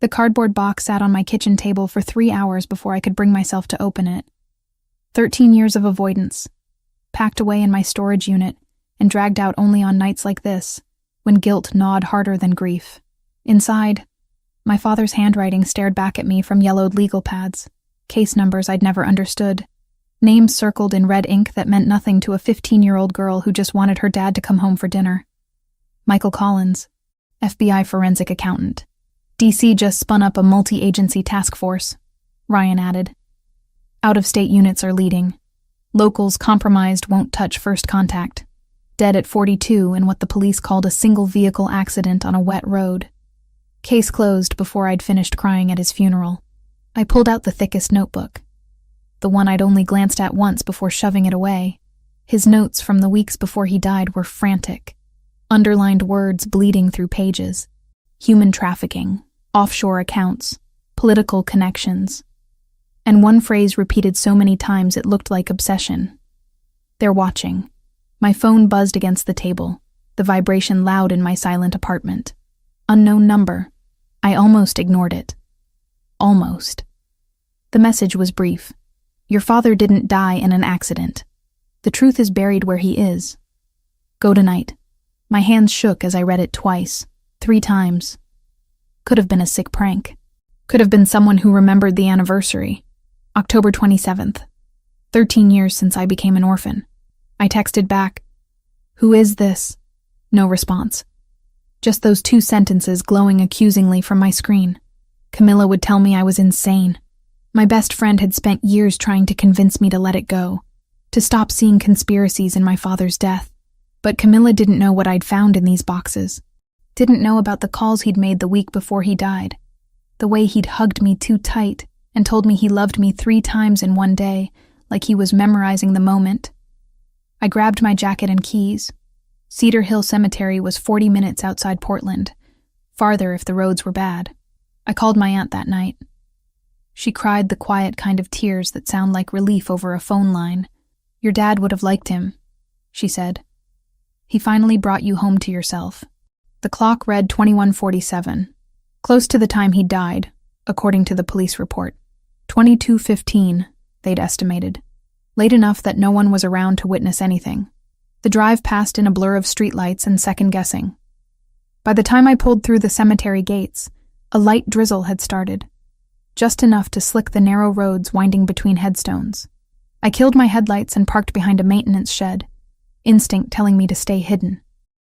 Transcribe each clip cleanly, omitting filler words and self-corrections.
The cardboard box sat on my kitchen table for 3 hours before I could bring myself to open it. 13 years of avoidance, packed away in my storage unit and dragged out only on nights like this, when guilt gnawed harder than grief. Inside, my father's handwriting stared back at me from yellowed legal pads, case numbers I'd never understood, names circled in red ink that meant nothing to a 15-year-old girl who just wanted her dad to come home for dinner. Michael Collins, FBI forensic accountant. DC just spun up a multi-agency task force, Ryan added. Out-of-state units are leading. Locals compromised won't touch first contact. Dead at 42 in what the police called a single-vehicle accident on a wet road. Case closed before I'd finished crying at his funeral. I pulled out the thickest notebook, the one I'd only glanced at once before shoving it away. His notes from the weeks before he died were frantic, underlined words bleeding through pages. Human trafficking, offshore accounts, political connections. And one phrase repeated so many times it looked like obsession. They're watching. My phone buzzed against the table, the vibration loud in my silent apartment. Unknown number. I almost ignored it. Almost. The message was brief. Your father didn't die in an accident. The truth is buried where he is. Go tonight. My hands shook as I read it twice, 3 times. Could have been a sick prank. Could have been someone who remembered the anniversary. October 27th. 13 years since I became an orphan. I texted back, "Who is this?" No response. Just those 2 sentences glowing accusingly from my screen. Camilla would tell me I was insane. My best friend had spent years trying to convince me to let it go, to stop seeing conspiracies in my father's death. But Camilla didn't know what I'd found in these boxes. Didn't know about the calls he'd made the week before he died. The way he'd hugged me too tight and told me he loved me 3 times in one day, like he was memorizing the moment. I grabbed my jacket and keys. Cedar Hill Cemetery was 40 minutes outside Portland, farther if the roads were bad. I called my aunt that night. She cried the quiet kind of tears that sound like relief over a phone line. "Your dad would have liked him," she said. "He finally brought you home to yourself." The clock read 21:47, close to the time he died, according to the police report. 22:15, they'd estimated. Late enough that no one was around to witness anything. The drive passed in a blur of streetlights and second-guessing. By the time I pulled through the cemetery gates, a light drizzle had started, just enough to slick the narrow roads winding between headstones. I killed my headlights and parked behind a maintenance shed, instinct telling me to stay hidden.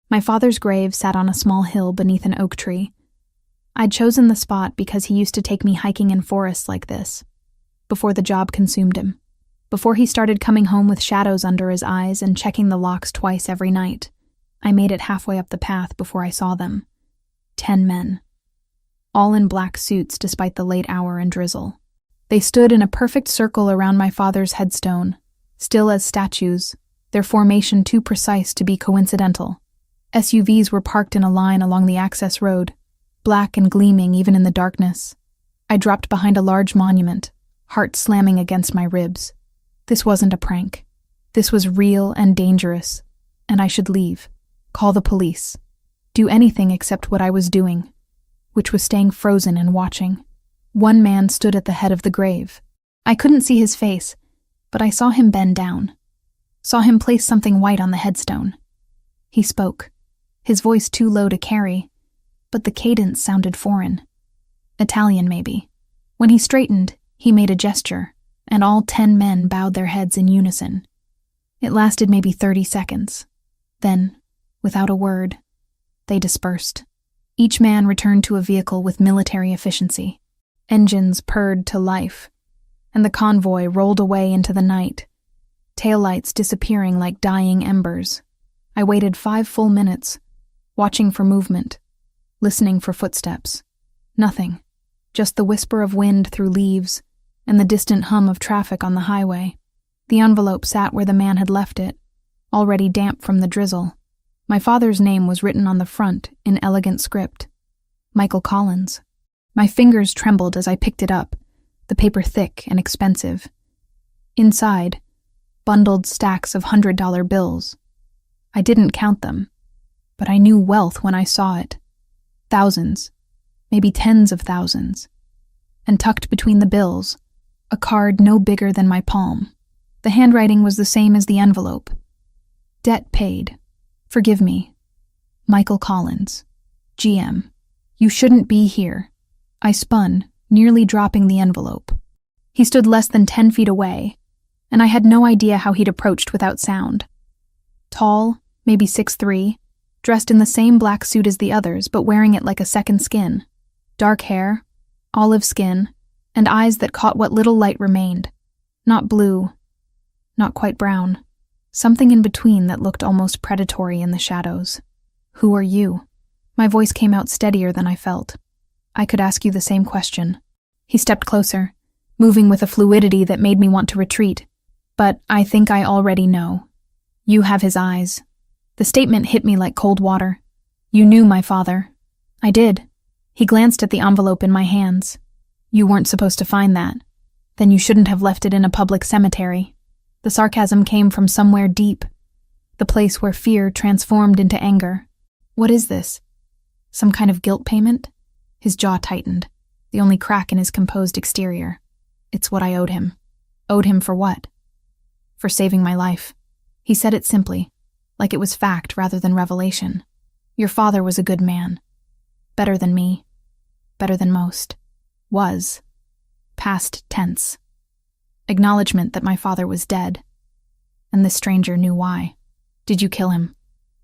My father's grave sat on a small hill beneath an oak tree. I'd chosen the spot because he used to take me hiking in forests like this, before the job consumed him. Before he started coming home with shadows under his eyes and checking the locks twice every night. I made it halfway up the path before I saw them. 10 men. All in black suits despite the late hour and drizzle. They stood in a perfect circle around my father's headstone, still as statues, their formation too precise to be coincidental. SUVs were parked in a line along the access road, black and gleaming even in the darkness. I dropped behind a large monument, heart slamming against my ribs. This wasn't a prank. This was real and dangerous, and I should leave, call the police, do anything except what I was doing, which was staying frozen and watching. One man stood at the head of the grave. I couldn't see his face, but I saw him bend down, saw him place something white on the headstone. He spoke, his voice too low to carry, but the cadence sounded foreign. Italian, maybe. When he straightened, he made a gesture, and all 10 men bowed their heads in unison. It lasted maybe 30 seconds. Then, without a word, they dispersed. Each man returned to a vehicle with military efficiency. Engines purred to life, and the convoy rolled away into the night, taillights disappearing like dying embers. I waited 5 full minutes, watching for movement, listening for footsteps. Nothing, just the whisper of wind through leaves, and the distant hum of traffic on the highway. The envelope sat where the man had left it, already damp from the drizzle. My father's name was written on the front in elegant script. Michael Collins. My fingers trembled as I picked it up, the paper thick and expensive. Inside, bundled stacks of $100 bills. I didn't count them, but I knew wealth when I saw it. Thousands. maybe tens of thousands. And tucked between the bills, a card no bigger than my palm. The handwriting was the same as the envelope. Debt paid. Forgive me. Michael Collins, GM. You shouldn't be here. I spun, nearly dropping the envelope. He stood less than 10 feet away, and I had no idea how he'd approached without sound. Tall, maybe 6'3", dressed in the same black suit as the others, but wearing it like a second skin. Dark hair, olive skin, and eyes that caught what little light remained. Not blue, not quite brown. Something in between that looked almost predatory in the shadows. Who are you? My voice came out steadier than I felt. I could ask you the same question. He stepped closer, moving with a fluidity that made me want to retreat. But I think I already know. You have his eyes. The statement hit me like cold water. You knew my father. I did. He glanced at the envelope in my hands. You weren't supposed to find that. Then you shouldn't have left it in a public cemetery. The sarcasm came from somewhere deep, the place where fear transformed into anger. What is this? Some kind of guilt payment? His jaw tightened, the only crack in his composed exterior. It's what I owed him. Owed him for what? For saving my life. He said it simply, like it was fact rather than revelation. Your father was a good man. Better than me. Better than most. Was. Past tense. Acknowledgement that my father was dead. And this stranger knew why. Did you kill him?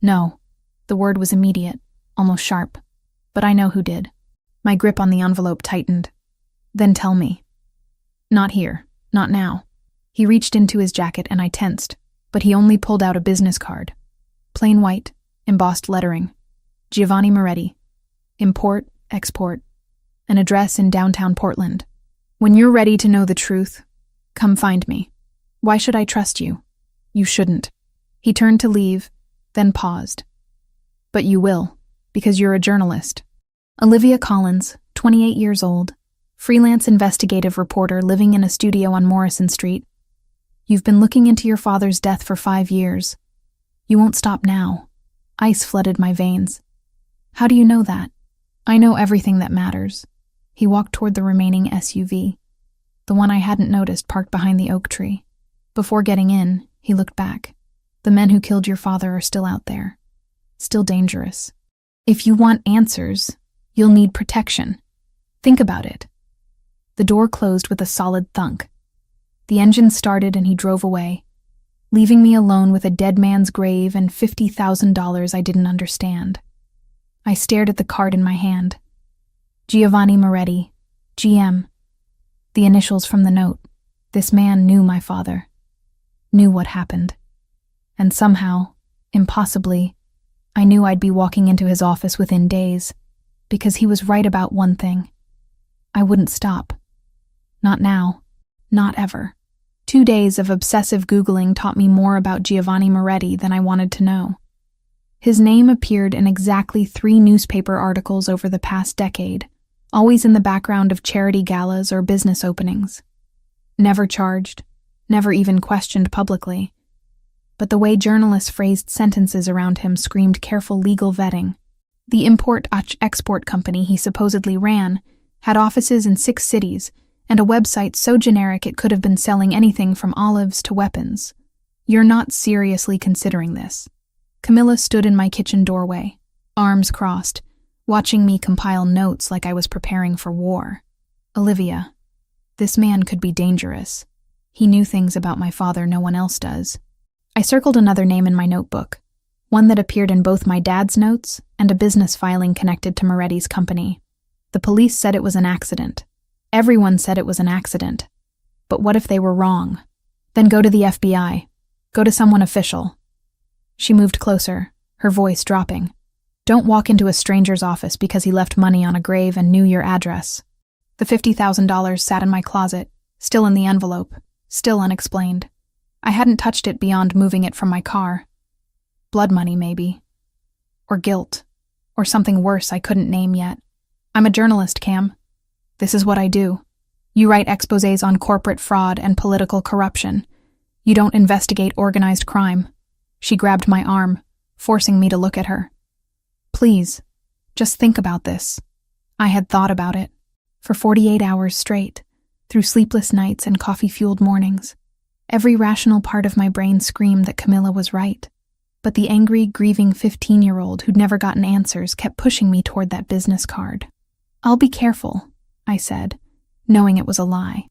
No. The word was immediate, almost sharp. But I know who did. My grip on the envelope tightened. Then tell me. Not here. Not now. He reached into his jacket and I tensed, but he only pulled out a business card. Plain white, embossed lettering. Giovanni Moretti. Import, export. An address in downtown Portland. When you're ready to know the truth, come find me. Why should I trust you? You shouldn't. He turned to leave, then paused. But you will, because you're a journalist. Olivia Collins, 28 years old, freelance investigative reporter living in a studio on Morrison Street. You've been looking into your father's death for 5 years. You won't stop now. Ice flooded my veins. How do you know that? I know everything that matters. He walked toward the remaining SUV, the one I hadn't noticed parked behind the oak tree. Before getting in, he looked back. The men who killed your father are still out there. Still dangerous. If you want answers, you'll need protection. Think about it. The door closed with a solid thunk. The engine started and he drove away, leaving me alone with a dead man's grave and $50,000 I didn't understand. I stared at the card in my hand. Giovanni Moretti, GM. The initials from the note. This man knew my father. Knew what happened. And somehow, impossibly, I knew I'd be walking into his office within days, because he was right about one thing. I wouldn't stop. Not now. Not ever. 2 days of obsessive Googling taught me more about Giovanni Moretti than I wanted to know. His name appeared in exactly 3 newspaper articles over the past decade, always in the background of charity galas or business openings. Never charged, never even questioned publicly. But the way journalists phrased sentences around him screamed careful legal vetting. The import-export company he supposedly ran had offices in 6 cities and a website so generic it could have been selling anything from olives to weapons. You're not seriously considering this. Camilla stood in my kitchen doorway, arms crossed, watching me compile notes like I was preparing for war. Olivia, this man could be dangerous. He knew things about my father no one else does. I circled another name in my notebook, one that appeared in both my dad's notes and a business filing connected to Moretti's company. The police said it was an accident. Everyone said it was an accident. But what if they were wrong? Then go to the FBI. Go to someone official. She moved closer, her voice dropping. Don't walk into a stranger's office because he left money on a grave and knew your address. The $50,000 sat in my closet, still in the envelope, still unexplained. I hadn't touched it beyond moving it from my car. Blood money, maybe. Or guilt. Or something worse I couldn't name yet. I'm a journalist, Cam. This is what I do. You write exposés on corporate fraud and political corruption. You don't investigate organized crime. She grabbed my arm, forcing me to look at her. Please, just think about this. I had thought about it. For 48 hours straight, through sleepless nights and coffee-fueled mornings. Every rational part of my brain screamed that Camilla was right. But the angry, grieving 15-year-old who'd never gotten answers kept pushing me toward that business card. "I'll be careful," I said, knowing it was a lie.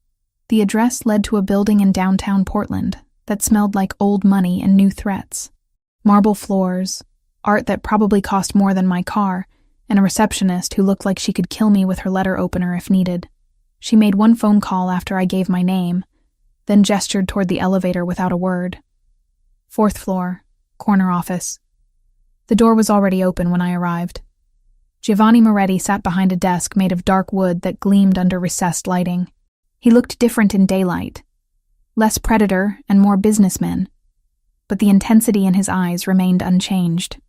The address led to a building in downtown Portland that smelled like old money and new threats. Marble floors, art that probably cost more than my car, and a receptionist who looked like she could kill me with her letter opener if needed. She made one phone call after I gave my name, then gestured toward the elevator without a word. 4th floor, corner office. The door was already open when I arrived. Giovanni Moretti sat behind a desk made of dark wood that gleamed under recessed lighting. He looked different in daylight, less predator and more businessman, but the intensity in his eyes remained unchanged.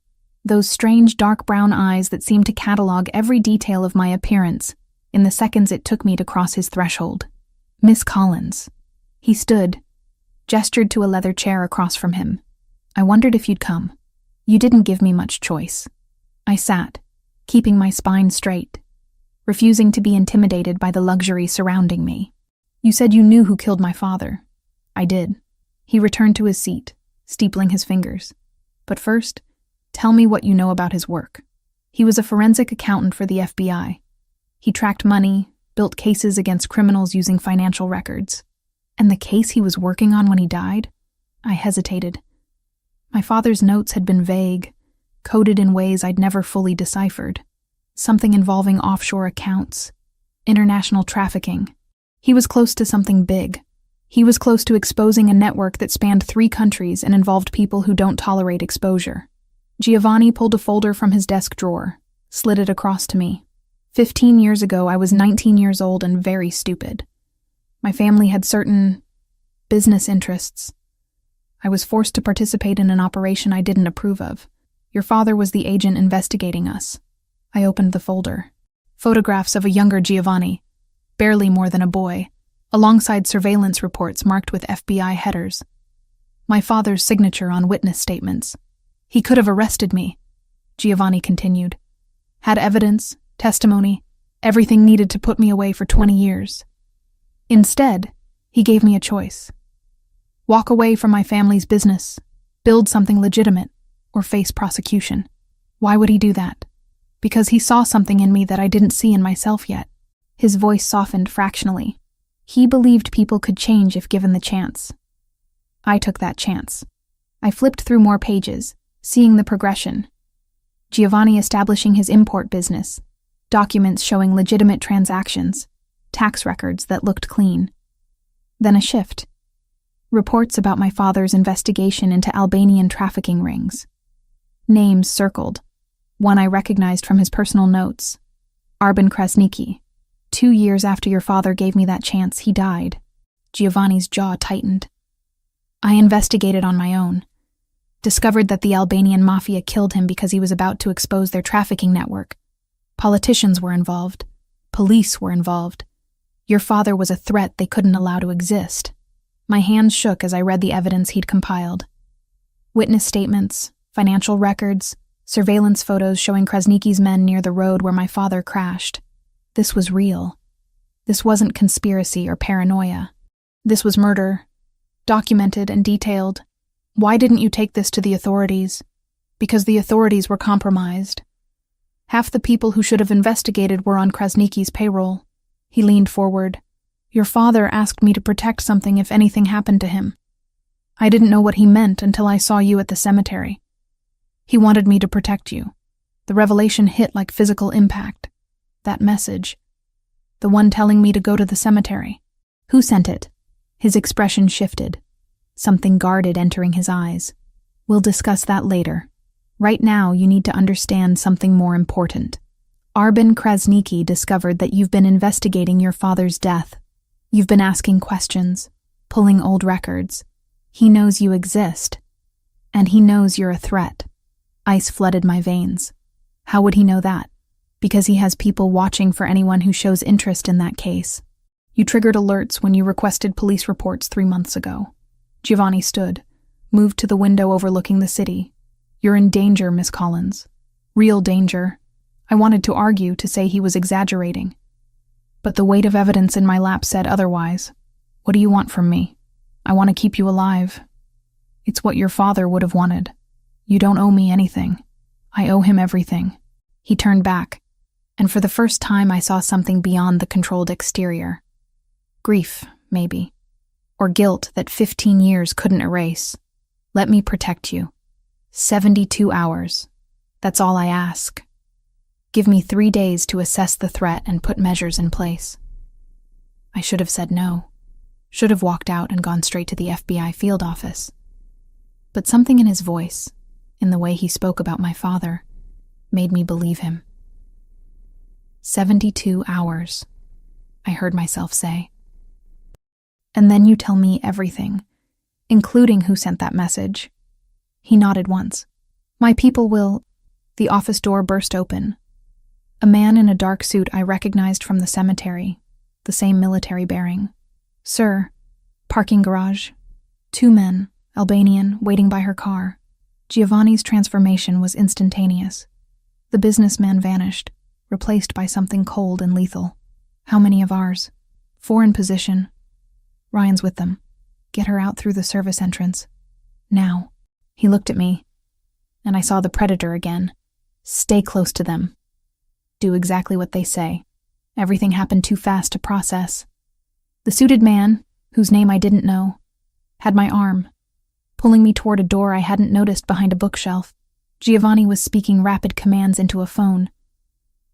Those strange dark brown eyes that seemed to catalog every detail of my appearance in the seconds it took me to cross his threshold. "Miss Collins." He stood, gestured to a leather chair across from him. "I wondered if you'd come. You didn't give me much choice." I sat, keeping my spine straight, refusing to be intimidated by the luxury surrounding me. "You said you knew who killed my father." "I did." He returned to his seat, steepling his fingers. "But first, tell me what you know about his work." He was a forensic accountant for the FBI. He tracked money, built cases against criminals using financial records. And the case he was working on when he died? I hesitated. My father's notes had been vague, coded in ways I'd never fully deciphered. Something involving offshore accounts, international trafficking. He was close to something big. He was close to exposing a network that spanned 3 countries and involved people who don't tolerate exposure. Giovanni pulled a folder from his desk drawer, slid it across to me. 15 years ago, I was 19 years old and very stupid. My family had certain business interests. I was forced to participate in an operation I didn't approve of. Your father was the agent investigating us. I opened the folder. Photographs of a younger Giovanni, barely more than a boy, alongside surveillance reports marked with FBI headers. My father's signature on witness statements. "He could have arrested me," Giovanni continued. "Had evidence, testimony, everything needed to put me away for 20 years. Instead, he gave me a choice. Walk away from my family's business, build something legitimate, or face prosecution. Why would he do that? Because he saw something in me that I didn't see in myself yet." His voice softened fractionally. He believed people could change if given the chance. I took that chance. I flipped through more pages, seeing the progression. Giovanni establishing his import business, documents showing legitimate transactions, tax records that looked clean. Then a shift. Reports about my father's investigation into Albanian trafficking rings. Names circled. One I recognized from his personal notes. Arben Krasniqi. 2 years after your father gave me that chance, he died. Giovanni's jaw tightened. I investigated on my own. Discovered that the Albanian Mafia killed him because he was about to expose their trafficking network. Politicians were involved. Police were involved. Your father was a threat they couldn't allow to exist. My hands shook as I read the evidence he'd compiled. Witness statements, financial records, surveillance photos showing Krasniqi's men near the road where my father crashed. This was real. This wasn't conspiracy or paranoia. This was murder, documented and detailed. Why didn't you take this to the authorities? Because the authorities were compromised. Half the people who should have investigated were on Krasniqi's payroll. He leaned forward. Your father asked me to protect something if anything happened to him. I didn't know what he meant until I saw you at the cemetery. He wanted me to protect you. The revelation hit like physical impact. That message. The one telling me to go to the cemetery. Who sent it? His expression shifted. Something guarded entering his eyes. We'll discuss that later. Right now, you need to understand something more important. Arben Krasniqi discovered that you've been investigating your father's death. You've been asking questions, pulling old records. He knows you exist. And he knows you're a threat. Ice flooded my veins. How would he know that? Because he has people watching for anyone who shows interest in that case. You triggered alerts when you requested police reports 3 months ago. Giovanni stood, moved to the window overlooking the city. You're in danger, Miss Collins. Real danger. I wanted to argue, to say he was exaggerating. But the weight of evidence in my lap said otherwise. What do you want from me? I want to keep you alive. It's what your father would have wanted. You don't owe me anything. I owe him everything. He turned back, and for the first time I saw something beyond the controlled exterior. Grief, maybe. Or guilt that 15 years couldn't erase. Let me protect you. 72 hours. That's all I ask. Give me 3 days to assess the threat and put measures in place. I should have said no. Should have walked out and gone straight to the FBI field office. But something in his voice, in the way he spoke about my father, made me believe him. 72 hours, I heard myself say. And then you tell me everything, including who sent that message. He nodded once. My people will... The office door burst open. A man in a dark suit I recognized from the cemetery, the same military bearing. Sir, parking garage. 2 men, Albanian, waiting by her car. Giovanni's transformation was instantaneous. The businessman vanished, replaced by something cold and lethal. How many of ours? 4 in position. Ryan's with them. Get her out through the service entrance. Now. He looked at me, and I saw the predator again. Stay close to them. Do exactly what they say. Everything happened too fast to process. The suited man, whose name I didn't know, had my arm, pulling me toward a door I hadn't noticed behind a bookshelf. Giovanni was speaking rapid commands into a phone.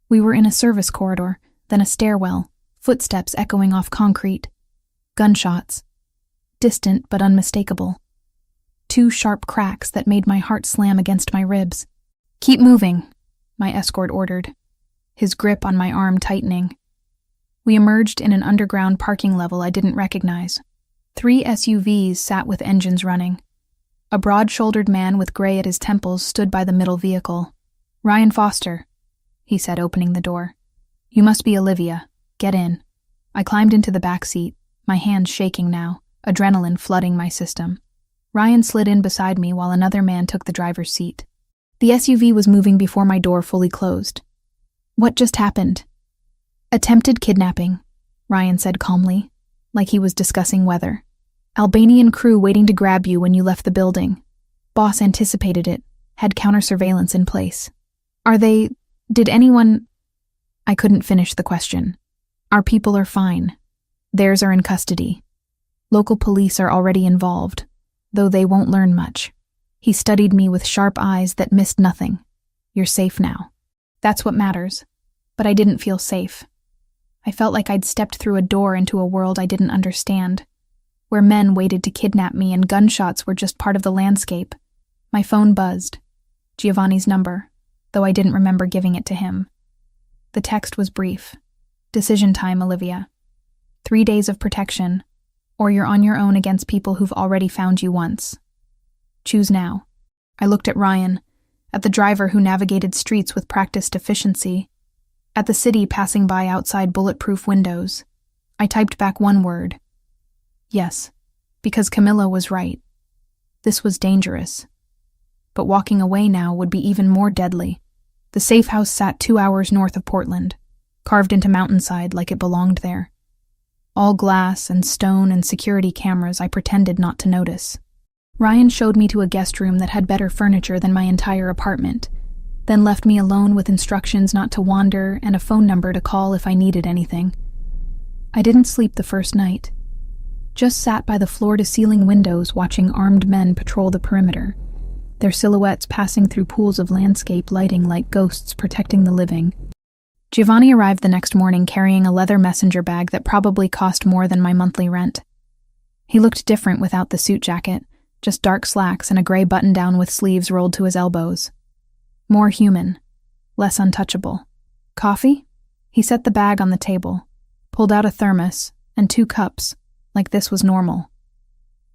We were in a service corridor, then a stairwell, footsteps echoing off concrete. Gunshots. Distant but unmistakable. 2 sharp cracks that made my heart slam against my ribs. Keep moving, my escort ordered, his grip on my arm tightening. We emerged in an underground parking level I didn't recognize. 3 SUVs sat with engines running. A broad-shouldered man with gray at his temples stood by the middle vehicle. Ryan Foster, he said, opening the door. You must be Olivia. Get in. I climbed into the back seat, my hands shaking now, adrenaline flooding my system. Ryan slid in beside me while another man took the driver's seat. The SUV was moving before my door fully closed. What just happened? Attempted kidnapping, Ryan said calmly, like he was discussing weather. Albanian crew waiting to grab you when you left the building. Boss anticipated it, had counter-surveillance in place. Did anyone... I couldn't finish the question. Our people are fine. Theirs are in custody. Local police are already involved, though they won't learn much. He studied me with sharp eyes that missed nothing. You're safe now. That's what matters. But I didn't feel safe. I felt like I'd stepped through a door into a world I didn't understand, where men waited to kidnap me and gunshots were just part of the landscape. My phone buzzed. Giovanni's number, though I didn't remember giving it to him. The text was brief. Decision time, Olivia. 3 days of protection, or you're on your own against people who've already found you once. Choose now. I looked at Ryan, at the driver who navigated streets with practiced efficiency, at the city passing by outside bulletproof windows. I typed back one word. Yes, because Camilla was right. This was dangerous. But walking away now would be even more deadly. The safe house sat 2 hours north of Portland, carved into mountainside like it belonged there. All glass and stone and security cameras I pretended not to notice. Ryan showed me to a guest room that had better furniture than my entire apartment, then left me alone with instructions not to wander and a phone number to call if I needed anything. I didn't sleep the first night. Just sat by the floor-to-ceiling windows watching armed men patrol the perimeter, their silhouettes passing through pools of landscape lighting like ghosts protecting the living. Giovanni arrived the next morning carrying a leather messenger bag that probably cost more than my monthly rent. He looked different without the suit jacket, just dark slacks and a gray button-down with sleeves rolled to his elbows. More human, less untouchable. Coffee? He set the bag on the table, pulled out a thermos and 2 cups, like this was normal.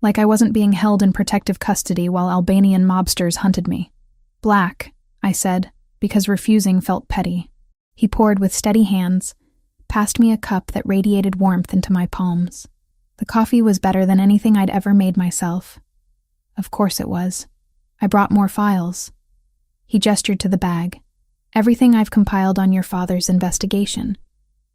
Like I wasn't being held in protective custody while Albanian mobsters hunted me. Black, I said, because refusing felt petty. He poured with steady hands, passed me a cup that radiated warmth into my palms. The coffee was better than anything I'd ever made myself. Of course it was. I brought more files. He gestured to the bag. Everything I've compiled on your father's investigation.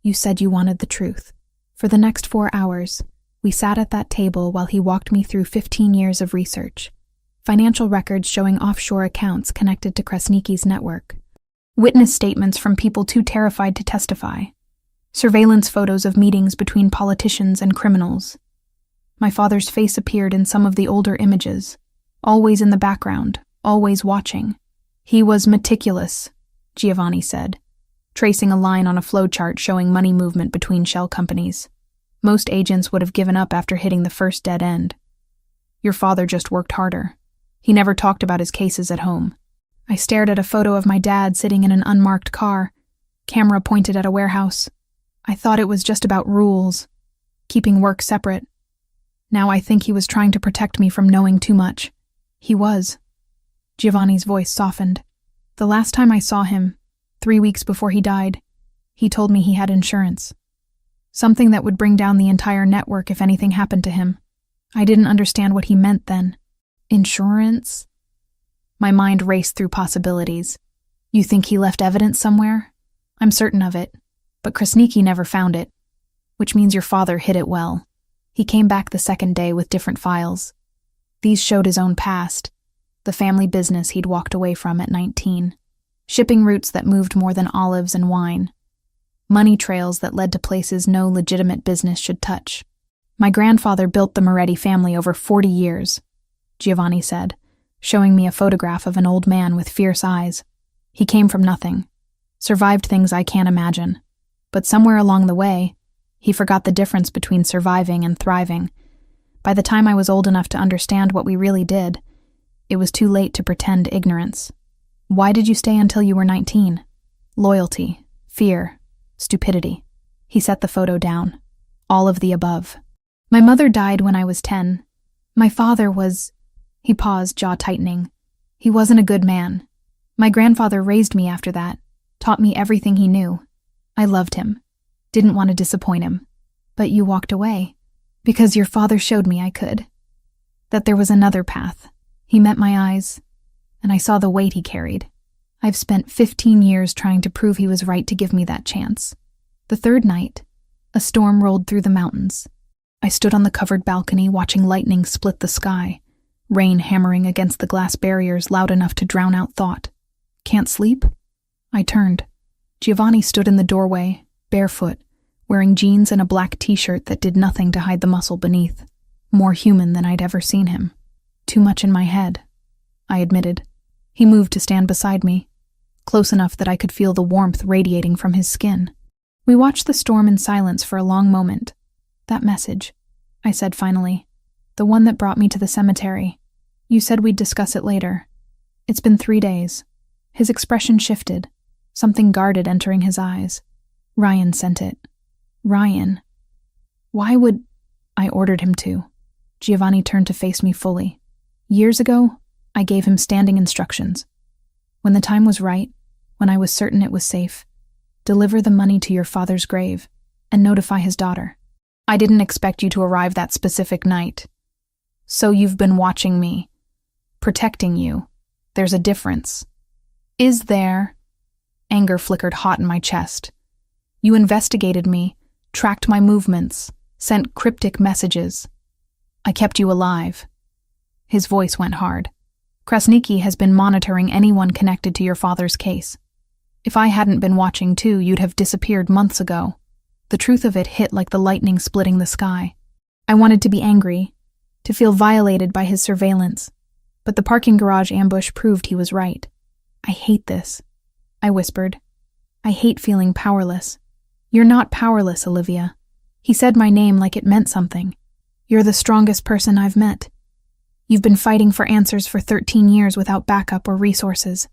You said you wanted the truth. For the next 4 hours, we sat at that table while he walked me through 15 years of research. Financial records showing offshore accounts connected to Krasniki's network. Witness statements from people too terrified to testify. Surveillance photos of meetings between politicians and criminals. My father's face appeared in some of the older images, always in the background, always watching. He was meticulous, Giovanni said, tracing a line on a flowchart showing money movement between shell companies. Most agents would have given up after hitting the first dead end. Your father just worked harder. He never talked about his cases at home. I stared at a photo of my dad sitting in an unmarked car, camera pointed at a warehouse. I thought it was just about rules, keeping work separate. Now I think he was trying to protect me from knowing too much. He was. Giovanni's voice softened. The last time I saw him, 3 weeks before he died, he told me he had insurance. Something that would bring down the entire network if anything happened to him. I didn't understand what he meant then. Insurance? My mind raced through possibilities. You think he left evidence somewhere? I'm certain of it. But Krasniki never found it, which means your father hid it well. He came back the second day with different files. These showed his own past, the family business he'd walked away from at 19, shipping routes that moved more than olives and wine, money trails that led to places no legitimate business should touch. My grandfather built the Moretti family over 40 years, Giovanni said, showing me a photograph of an old man with fierce eyes. He came from nothing, survived things I can't imagine. But somewhere along the way, he forgot the difference between surviving and thriving. By the time I was old enough to understand what we really did, it was too late to pretend ignorance. Why did you stay until you were 19? Loyalty, fear, stupidity. He set the photo down. All of the above. My mother died when I was 10. My father was... He paused, jaw tightening. He wasn't a good man. My grandfather raised me after that, taught me everything he knew. I loved him, didn't want to disappoint him. But you walked away, because your father showed me I could. That there was another path. He met my eyes, and I saw the weight he carried. I've spent 15 years trying to prove he was right to give me that chance. The third night, a storm rolled through the mountains. I stood on the covered balcony watching lightning split the sky, rain hammering against the glass barriers loud enough to drown out thought. Can't sleep? I turned. Giovanni stood in the doorway, barefoot, wearing jeans and a black t-shirt that did nothing to hide the muscle beneath. More human than I'd ever seen him. Too much in my head, I admitted. He moved to stand beside me, close enough that I could feel the warmth radiating from his skin. We watched the storm in silence for a long moment. That message, I said finally. The one that brought me to the cemetery. You said we'd discuss it later. It's been 3 days. His expression shifted. Something guarded entering his eyes. Ryan sent it. Ryan. Why would... I ordered him to. Giovanni turned to face me fully. Years ago, I gave him standing instructions. When the time was right, when I was certain it was safe, deliver the money to your father's grave and notify his daughter. I didn't expect you to arrive that specific night. So you've been watching me. Protecting you. There's a difference. Is there... Anger flickered hot in my chest. You investigated me, tracked my movements, sent cryptic messages. I kept you alive. His voice went hard. Krasniki has been monitoring anyone connected to your father's case. If I hadn't been watching too, you'd have disappeared months ago. The truth of it hit like the lightning splitting the sky. I wanted to be angry, to feel violated by his surveillance, but the parking garage ambush proved he was right. I hate this, I whispered. I hate feeling powerless. You're not powerless, Olivia. He said my name like it meant something. You're the strongest person I've met. You've been fighting for answers for 13 years without backup or resources.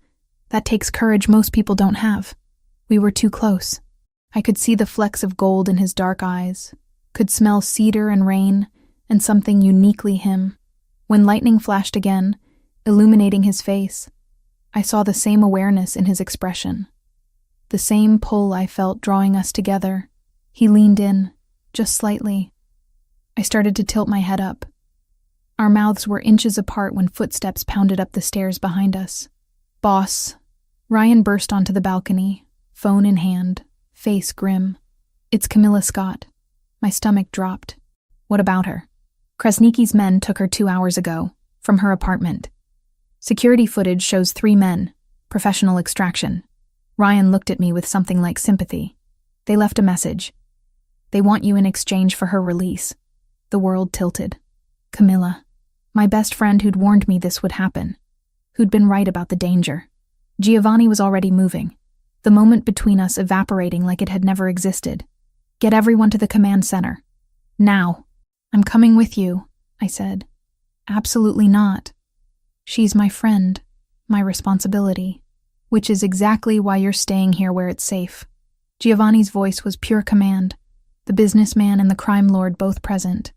That takes courage most people don't have. We were too close. I could see the flecks of gold in his dark eyes, could smell cedar and rain, and something uniquely him. When lightning flashed again, illuminating his face, I saw the same awareness in his expression. The same pull I felt drawing us together. He leaned in, just slightly. I started to tilt my head up. Our mouths were inches apart when footsteps pounded up the stairs behind us. Boss, Ryan burst onto the balcony, phone in hand, face grim. "It's Camilla Scott." My stomach dropped. "What about her?" "Kresnicki's men took her 2 hours ago, from her apartment. Security footage shows 3 men, professional extraction." Ryan looked at me with something like sympathy. "They left a message. They want you in exchange for her release." The world tilted. Camilla. My best friend who'd warned me this would happen. Who'd been right about the danger. Giovanni was already moving. The moment between us evaporating like it had never existed. "Get everyone to the command center. Now." "I'm coming with you," I said. "Absolutely not. She's my friend, my responsibility, which is exactly why you're staying here where it's safe." Giovanni's voice was pure command, the businessman and the crime lord both present.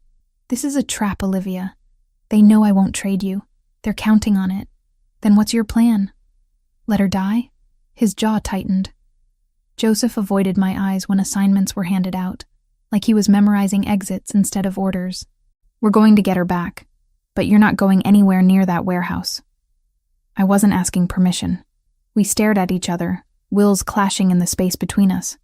"This is a trap, Olivia. They know I won't trade you. They're counting on it. Then what's your plan? Let her die?" His jaw tightened. Joseph avoided my eyes when assignments were handed out, like he was memorizing exits instead of orders. "We're going to get her back, but you're not going anywhere near that warehouse." I wasn't asking permission. We stared at each other, wills clashing in the space between us.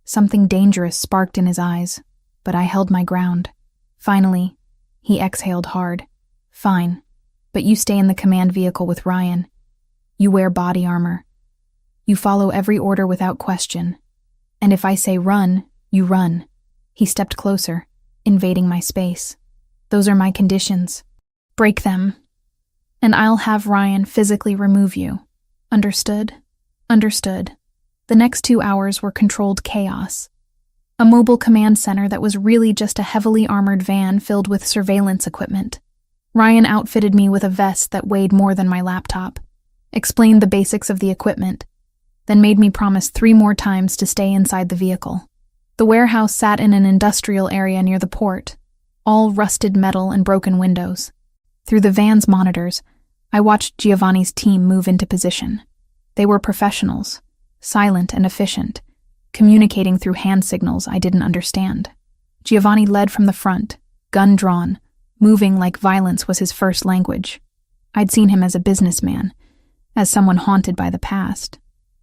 Something dangerous sparked in his eyes, but I held my ground. Finally, he exhaled hard. "Fine, but you stay in the command vehicle with Ryan. You wear body armor. You follow every order without question. And if I say run, you run." He stepped closer, invading my space. "Those are my conditions. Break them, and I'll have Ryan physically remove you. Understood?" "Understood." The next 2 hours were controlled chaos. A mobile command center that was really just a heavily armored van filled with surveillance equipment. Ryan outfitted me with a vest that weighed more than my laptop, explained the basics of the equipment, then made me promise 3 more times to stay inside the vehicle. The warehouse sat in an industrial area near the port, all rusted metal and broken windows. Through the van's monitors, I watched Giovanni's team move into position. They were professionals, silent and efficient, communicating through hand signals I didn't understand. Giovanni led from the front, gun drawn, moving like violence was his first language. I'd seen him as a businessman, as someone haunted by the past.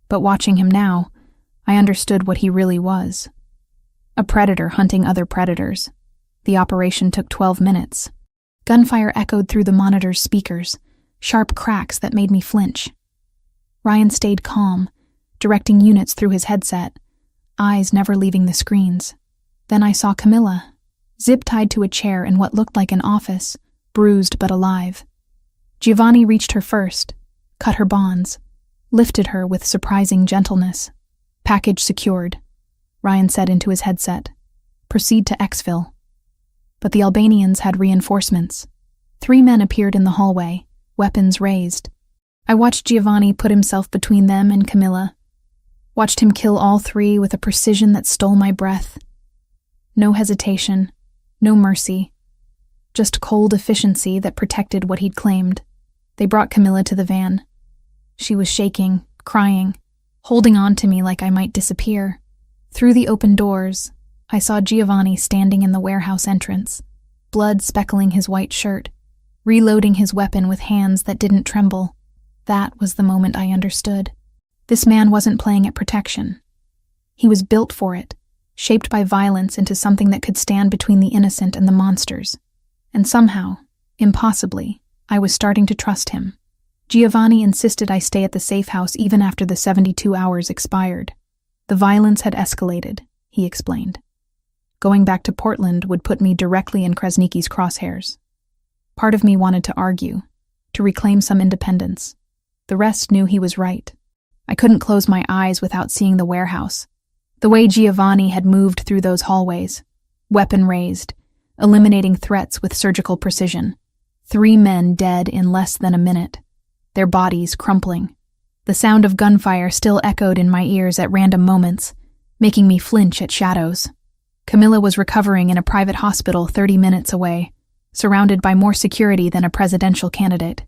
But watching him now, I understood what he really was. A predator hunting other predators. The operation took 12 minutes. Gunfire echoed through the monitor's speakers, sharp cracks that made me flinch. Ryan stayed calm, directing units through his headset, eyes never leaving the screens. Then I saw Camilla, zip-tied to a chair in what looked like an office, bruised but alive. Giovanni reached her first, cut her bonds, lifted her with surprising gentleness. "Package secured," Ryan said into his headset. "Proceed to exfil." But the Albanians had reinforcements. 3 men appeared in the hallway, weapons raised. I watched Giovanni put himself between them and Camilla. Watched him kill all 3 with a precision that stole my breath. No hesitation, no mercy. Just cold efficiency that protected what he'd claimed. They brought Camilla to the van. She was shaking, crying, holding on to me like I might disappear. Through the open doors, I saw Giovanni standing in the warehouse entrance, blood speckling his white shirt, reloading his weapon with hands that didn't tremble. That was the moment I understood. This man wasn't playing at protection. He was built for it, shaped by violence into something that could stand between the innocent and the monsters. And somehow, impossibly, I was starting to trust him. Giovanni insisted I stay at the safe house even after the 72 hours expired. The violence had escalated, he explained. Going back to Portland would put me directly in Kresnicki's crosshairs. Part of me wanted to argue, to reclaim some independence. The rest knew he was right. I couldn't close my eyes without seeing the warehouse. The way Giovanni had moved through those hallways, weapon raised, eliminating threats with surgical precision. 3 men dead in less than a minute, their bodies crumpling. The sound of gunfire still echoed in my ears at random moments, making me flinch at shadows. Camilla was recovering in a private hospital 30 minutes away, surrounded by more security than a presidential candidate.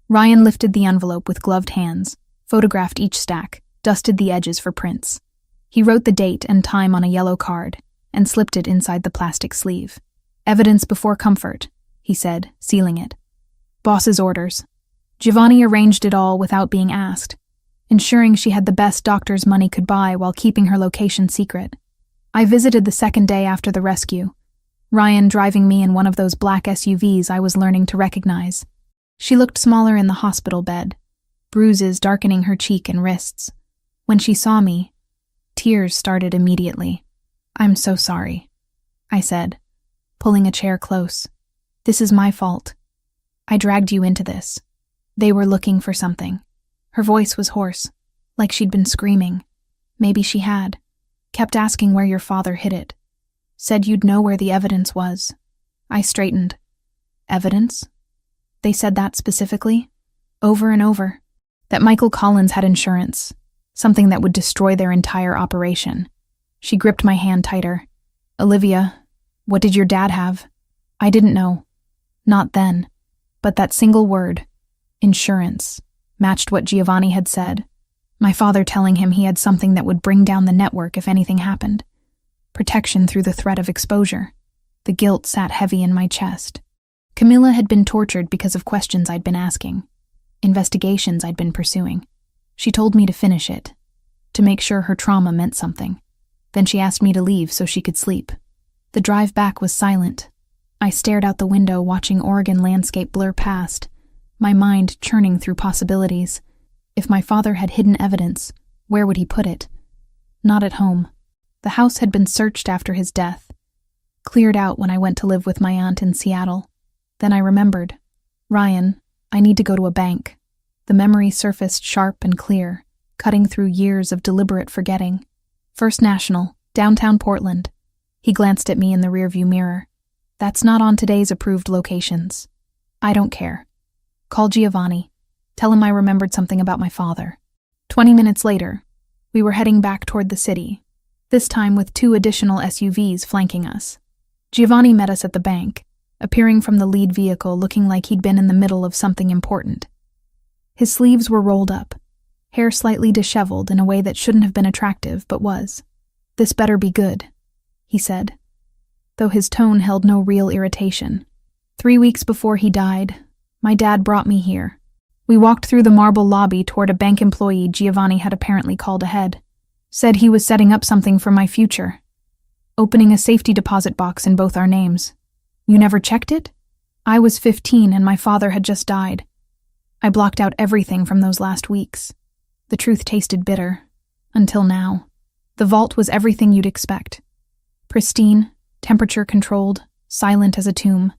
Ryan lifted the envelope with gloved hands, photographed each stack, dusted the edges for prints. He wrote the date and time on a yellow card and slipped it inside the plastic sleeve. "Evidence before comfort," he said, sealing it. "Boss's orders." Giovanni arranged it all without being asked. ensuring she had the best doctors money could buy while keeping her location secret. I visited the second day after the rescue, Ryan driving me in one of those black SUVs I was learning to recognize. She looked smaller in the hospital bed, bruises darkening her cheek and wrists. When she saw me, tears started immediately. "I'm so sorry," I said, pulling a chair close. "This is my fault. I dragged you into this. They were looking for something." Her voice was hoarse, like she'd been screaming. Maybe she had. "Kept asking where your father hid it. Said you'd know where the evidence was." I straightened. "Evidence?" They said that specifically, over and over. That Michael Collins had insurance, something that would destroy their entire operation. She gripped my hand tighter. "Olivia, what did your dad have?" I didn't know. Not then. But that single word, insurance, matched what Giovanni had said. My father telling him he had something that would bring down the network if anything happened. Protection through the threat of exposure. The guilt sat heavy in my chest. Camilla had been tortured because of questions I'd been asking, investigations I'd been pursuing. She told me to finish it, to make sure her trauma meant something. Then she asked me to leave so she could sleep. The drive back was silent. I stared out the window, watching Oregon landscape blur past, my mind churning through possibilities. If my father had hidden evidence, where would he put it? Not at home. The house had been searched after his death, cleared out when I went to live with my aunt in Seattle. Then I remembered. "Ryan, I need to go to a bank." The memory surfaced sharp and clear, cutting through years of deliberate forgetting. "First National, downtown Portland." He glanced at me in the rearview mirror. "That's not on today's approved locations." "I don't care. Call Giovanni. Tell him I remembered something about my father." 20 minutes later, we were heading back toward the city, this time with 2 additional SUVs flanking us. Giovanni met us at the bank, appearing from the lead vehicle looking like he'd been in the middle of something important. His sleeves were rolled up, hair slightly disheveled in a way that shouldn't have been attractive but was. "This better be good," he said, though his tone held no real irritation. 3 weeks before he died, my dad brought me here. We walked through the marble lobby toward a bank employee Giovanni had apparently called ahead. Said he was setting up something for my future, opening a safety deposit box in both our names. "You never checked it?" I was 15 and my father had just died. I blocked out everything from those last weeks. The truth tasted bitter. Until now. The vault was everything you'd expect. Pristine, temperature-controlled, silent as a tomb.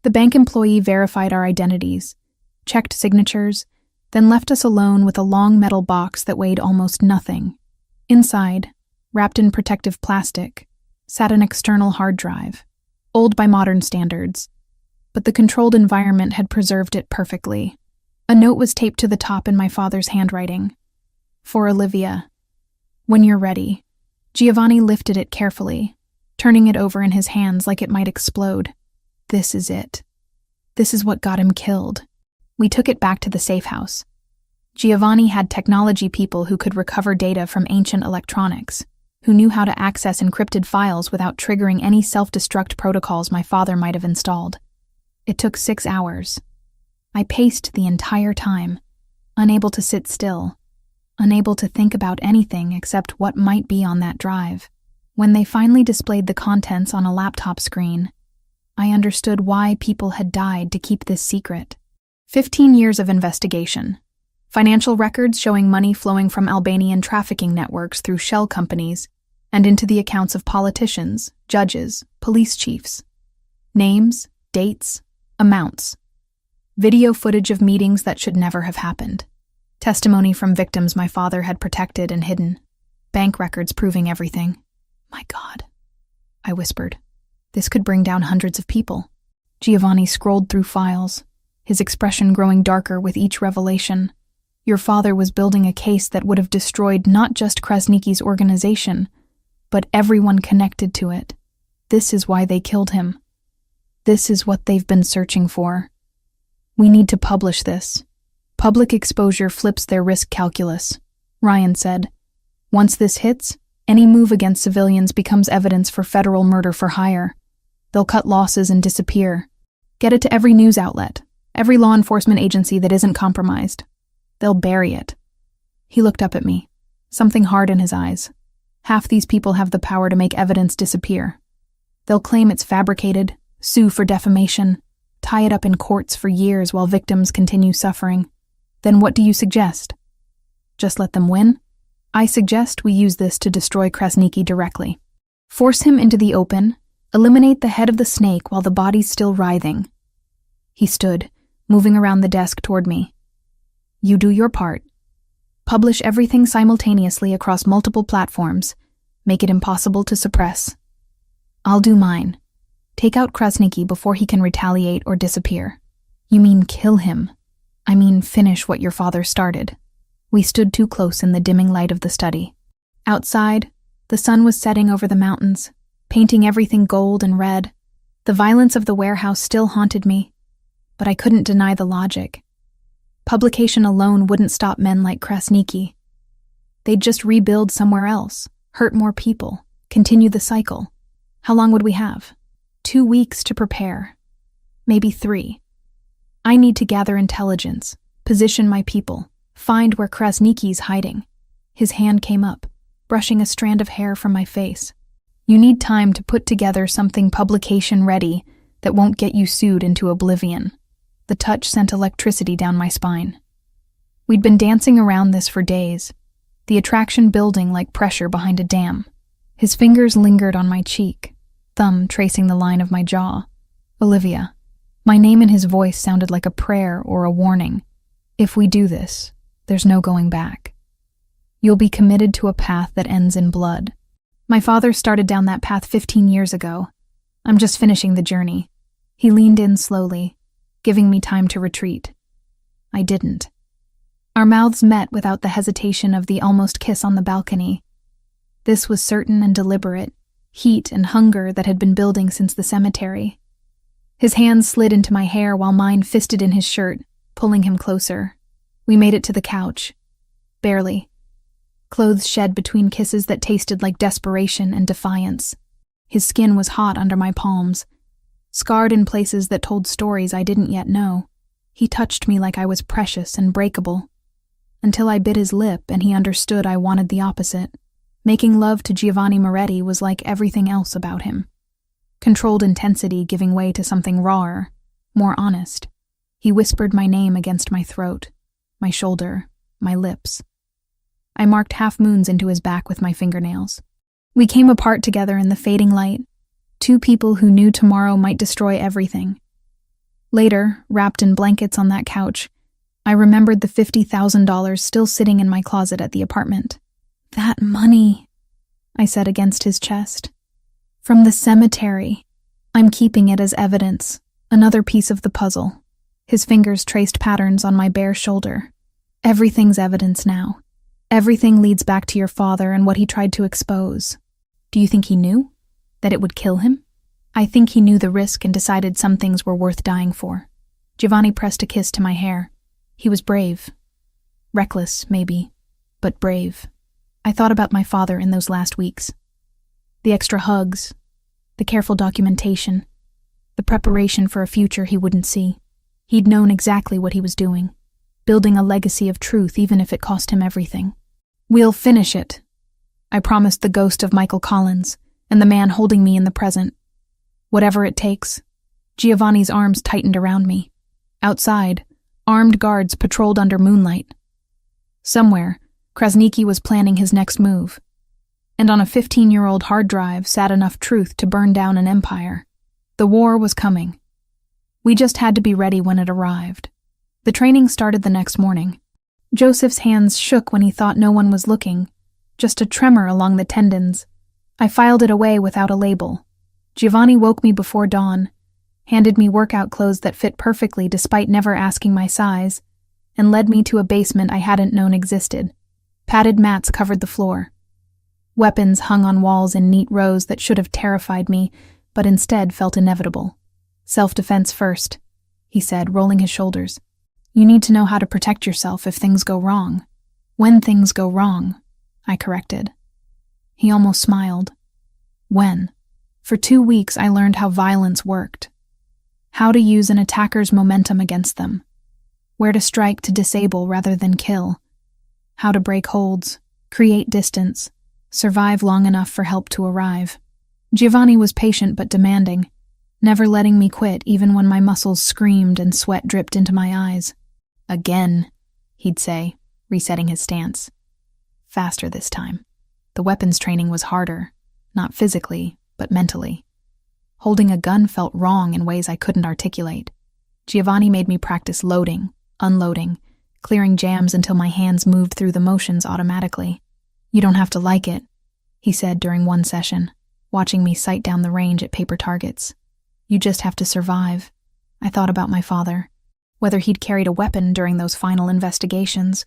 The bank employee verified our identities, checked signatures, then left us alone with a long metal box that weighed almost nothing. Inside, wrapped in protective plastic, sat an external hard drive, old by modern standards, but the controlled environment had preserved it perfectly. A note was taped to the top in my father's handwriting. "For Olivia. When you're ready." Giovanni lifted it carefully, turning it over in his hands like it might explode. "This is it. This is what got him killed." We took it back to the safe house. Giovanni had technology people who could recover data from ancient electronics, who knew how to access encrypted files without triggering any self-destruct protocols my father might have installed. It took 6 hours. I paced the entire time, unable to sit still, unable to think about anything except what might be on that drive. When they finally displayed the contents on a laptop screen, I understood why people had died to keep this secret. 15 years of investigation. Financial records showing money flowing from Albanian trafficking networks through shell companies and into the accounts of politicians, judges, police chiefs. Names, dates, amounts. Video footage of meetings that should never have happened. Testimony from victims my father had protected and hidden. Bank records proving everything. "My God," I whispered. "This could bring down hundreds of people." Giovanni scrolled through files, his expression growing darker with each revelation. "Your father was building a case that would have destroyed not just Krasniki's organization, but everyone connected to it. This is why they killed him. This is what they've been searching for. We need to publish this. Public exposure flips their risk calculus," Ryan said. "Once this hits, any move against civilians becomes evidence for federal murder for hire. They'll cut losses and disappear. Get it to every news outlet, every law enforcement agency that isn't compromised. They'll bury it." He looked up at me, something hard in his eyes. Half these people have the power to make evidence disappear. They'll claim it's fabricated, sue for defamation, tie it up in courts for years while victims continue suffering. Then what do you suggest? Just let them win? I suggest we use this to destroy Krasniki directly. Force him into the open, eliminate the head of the snake while the body's still writhing. He stood, moving around the desk toward me. You do your part. Publish everything simultaneously across multiple platforms. Make it impossible to suppress. I'll do mine. Take out Krasniki before he can retaliate or disappear. You mean kill him? I mean finish what your father started. We stood too close in the dimming light of the study. Outside, the sun was setting over the mountains, painting everything gold and red. The violence of the warehouse still haunted me, but I couldn't deny the logic. Publication alone wouldn't stop men like Krasniki. They'd just rebuild somewhere else, hurt more people, continue the cycle. How long would we have? 2 weeks to prepare. Maybe 3. I need to gather intelligence, position my people, find where Krasniki's hiding. His hand came up, brushing a strand of hair from my face. You need time to put together something publication-ready that won't get you sued into oblivion. The touch sent electricity down my spine. We'd been dancing around this for days, the attraction building like pressure behind a dam. His fingers lingered on my cheek, thumb tracing the line of my jaw. Olivia. My name in his voice sounded like a prayer or a warning. If we do this, there's no going back. You'll be committed to a path that ends in blood. My father started down that path 15 years ago. I'm just finishing the journey. He leaned in slowly, giving me time to retreat. I didn't. Our mouths met without the hesitation of the almost kiss on the balcony. This was certain and deliberate, heat and hunger that had been building since the cemetery. His hands slid into my hair while mine fisted in his shirt, pulling him closer. We made it to the couch. Barely. Clothes shed between kisses that tasted like desperation and defiance. His skin was hot under my palms, scarred in places that told stories I didn't yet know. He touched me like I was precious and breakable, until I bit his lip and he understood I wanted the opposite. Making love to Giovanni Moretti was like everything else about him. Controlled intensity giving way to something rawer, more honest. He whispered my name against my throat, my shoulder, my lips. I marked half moons into his back with my fingernails. We came apart together in the fading light, 2 people who knew tomorrow might destroy everything. Later, wrapped in blankets on that couch, I remembered the $50,000 still sitting in my closet at the apartment. That money, I said against his chest. From the cemetery. I'm keeping it as evidence, another piece of the puzzle. His fingers traced patterns on my bare shoulder. Everything's evidence now. Everything leads back to your father and what he tried to expose. Do you think he knew? That it would kill him? I think he knew the risk and decided some things were worth dying for. Giovanni pressed a kiss to my hair. He was brave. Reckless, maybe, but brave. I thought about my father in those last weeks. The extra hugs, the careful documentation, the preparation for a future he wouldn't see. He'd known exactly what he was doing, building a legacy of truth even if it cost him everything. We'll finish it, I promised the ghost of Michael Collins and the man holding me in the present. Whatever it takes. Giovanni's arms tightened around me. Outside, armed guards patrolled under moonlight. Somewhere, Krasniki was planning his next move. And on a 15-year-old hard drive sat enough truth to burn down an empire. The war was coming. We just had to be ready when it arrived. The training started the next morning. Joseph's hands shook when he thought no one was looking, just a tremor along the tendons. I filed it away without a label. Giovanni woke me before dawn, handed me workout clothes that fit perfectly despite never asking my size, and led me to a basement I hadn't known existed. Padded mats covered the floor. Weapons hung on walls in neat rows that should have terrified me, but instead felt inevitable. Self-defense first, he said, rolling his shoulders. You need to know how to protect yourself if things go wrong. When things go wrong, I corrected. He almost smiled. When? For 2 weeks I learned how violence worked. How to use an attacker's momentum against them. Where to strike to disable rather than kill. how to break holds, create distance, survive long enough for help to arrive. Giovanni was patient but demanding, never letting me quit even when my muscles screamed and sweat dripped into my eyes. Again, he'd say, resetting his stance. Faster this time. The weapons training was harder, not physically, but mentally. Holding a gun felt wrong in ways I couldn't articulate. Giovanni made me practice loading, unloading, clearing jams until my hands moved through the motions automatically. "You don't have to like it," he said during one session, watching me sight down the range at paper targets. "You just have to survive." I thought about my father, whether he'd carried a weapon during those final investigations,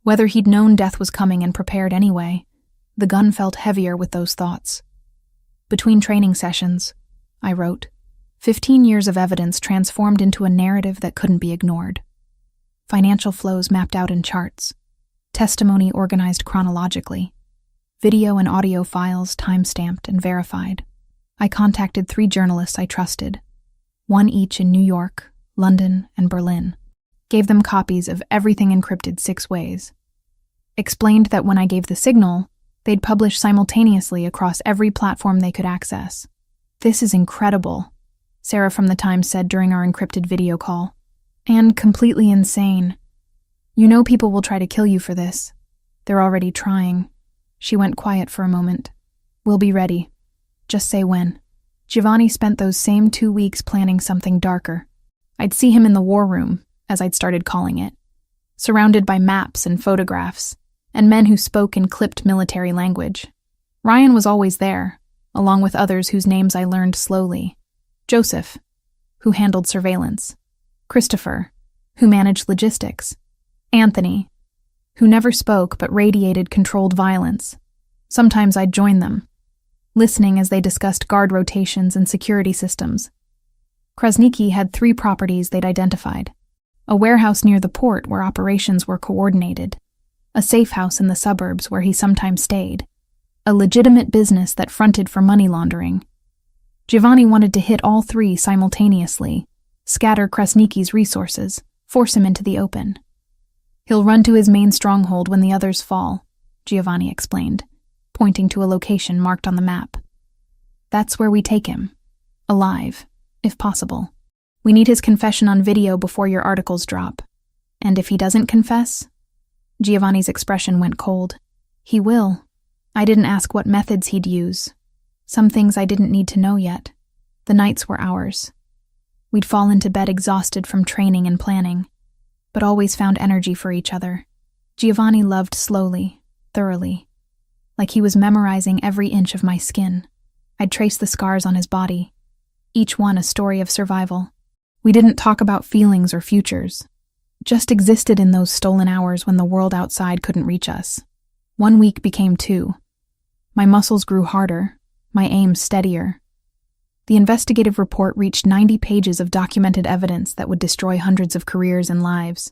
whether he'd known death was coming and prepared anyway. The gun felt heavier with those thoughts. Between training sessions, I wrote, 15 years of evidence transformed into a narrative that couldn't be ignored. Financial flows mapped out in charts, testimony organized chronologically, video and audio files time-stamped and verified. I contacted 3 journalists I trusted, one each in New York, London, and Berlin. Gave them copies of everything encrypted 6 ways. Explained that when I gave the signal, they'd publish simultaneously across every platform they could access. "This is incredible," Sarah from the Times said during our encrypted video call. "And completely insane. You know people will try to kill you for this. They're already trying." She went quiet for a moment. "We'll be ready. Just say when." Giovanni spent those same 2 weeks planning something darker. I'd see him in the war room, as I'd started calling it, surrounded by maps and photographs, and men who spoke in clipped military language. Ryan was always there, along with others whose names I learned slowly. Joseph, who handled surveillance. Christopher, who managed logistics. Anthony, who never spoke but radiated controlled violence. Sometimes I'd join them, listening as they discussed guard rotations and security systems. Krasniki had 3 properties they'd identified. A warehouse near the port where operations were coordinated. A safe house in the suburbs where he sometimes stayed. A legitimate business that fronted for money laundering. Giovanni wanted to hit all 3 simultaneously, scatter Krasniki's resources, force him into the open. "He'll run to his main stronghold when the others fall," Giovanni explained, pointing to a location marked on the map. "That's where we take him. Alive, if possible. We need his confession on video before your articles drop. And if he doesn't confess?" Giovanni's expression went cold. "He will. I didn't ask what methods he'd use. Some things I didn't need to know yet. The nights were ours. We'd fall into bed exhausted from training and planning, but always found energy for each other. Giovanni loved slowly, thoroughly, like he was memorizing every inch of my skin. I'd trace the scars on his body, each one a story of survival. We didn't talk about feelings or futures, just existed in those stolen hours when the world outside couldn't reach us. 1 week became 2. My muscles grew harder, my aim steadier. The investigative report reached 90 pages of documented evidence that would destroy hundreds of careers and lives.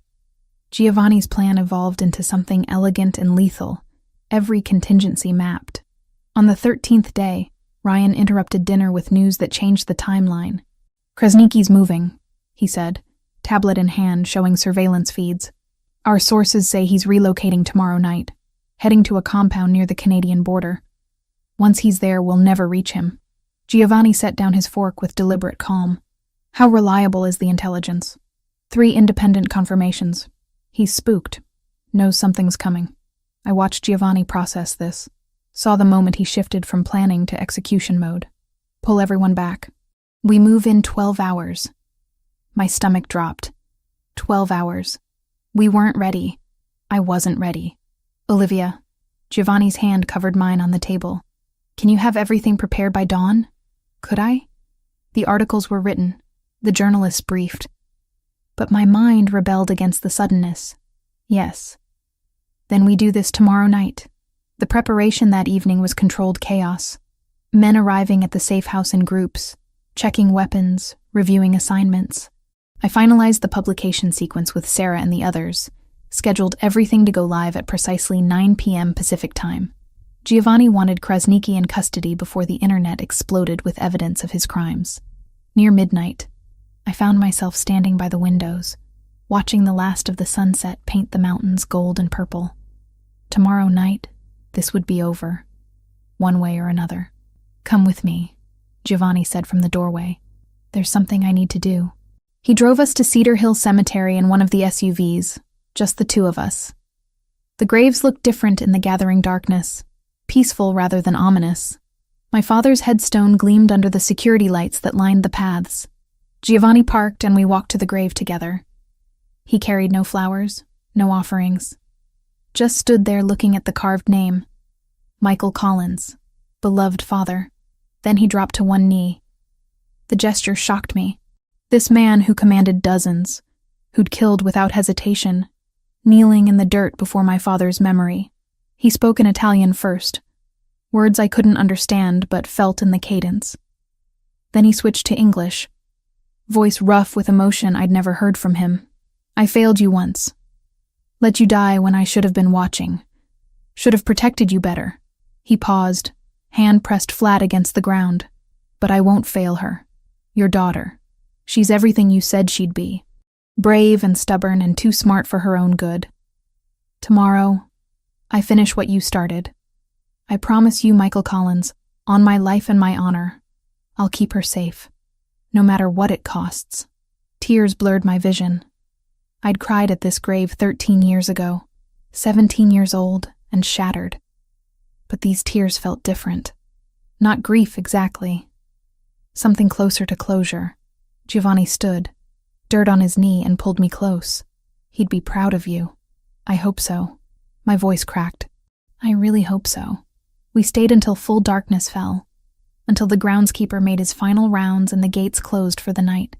Giovanni's plan evolved into something elegant and lethal, every contingency mapped. On the 13th day, Ryan interrupted dinner with news that changed the timeline. "Krasniki's moving," he said, tablet in hand showing surveillance feeds. "Our sources say he's relocating tomorrow night, heading to a compound near the Canadian border. Once he's there, we'll never reach him." Giovanni set down his fork with deliberate calm. "How reliable is the intelligence?" 3 independent confirmations. He's spooked. Knows something's coming. I watched Giovanni process this. Saw the moment he shifted from planning to execution mode. Pull everyone back. "We move in 12 hours. My stomach dropped. 12 hours. We weren't ready. I wasn't ready. "Olivia," Giovanni's hand covered mine on the table. "Can you have everything prepared by dawn?" Could I? The articles were written, the journalists briefed. But my mind rebelled against the suddenness. Yes. "Then we do this tomorrow night." The preparation that evening was controlled chaos. Men arriving at the safe house in groups, checking weapons, reviewing assignments. I finalized the publication sequence with Sarah and the others, scheduled everything to go live at precisely 9 p.m. Pacific time. Giovanni wanted Krasniki in custody before the internet exploded with evidence of his crimes. Near midnight, I found myself standing by the windows, watching the last of the sunset paint the mountains gold and purple. Tomorrow night, this would be over, one way or another. Come with me, Giovanni said from the doorway. There's something I need to do. He drove us to Cedar Hill Cemetery in one of the SUVs, just the two of us. The graves looked different in the gathering darkness, peaceful rather than ominous. My father's headstone gleamed under the security lights that lined the paths. Giovanni parked and we walked to the grave together. He carried no flowers, no offerings. Just stood there looking at the carved name. Michael Collins, beloved father. Then he dropped to one knee. The gesture shocked me. This man who commanded dozens, who'd killed without hesitation, kneeling in the dirt before my father's memory. He spoke in Italian first, words I couldn't understand but felt in the cadence. Then he switched to English, voice rough with emotion I'd never heard from him. I failed you once. Let you die when I should have been watching. Should have protected you better. He paused, hand pressed flat against the ground. But I won't fail her. Your daughter. She's everything you said she'd be. Brave and stubborn and too smart for her own good. Tomorrow, I finish what you started. I promise you, Michael Collins, on my life and my honor, I'll keep her safe, no matter what it costs. Tears blurred my vision. I'd cried at this grave 13 years ago, 17 years old and shattered. But these tears felt different. Not grief exactly. Something closer to closure. Giovanni stood, dirt on his knee, and pulled me close. He'd be proud of you. I hope so. My voice cracked. I really hope so. We stayed until full darkness fell, until the groundskeeper made his final rounds and the gates closed for the night.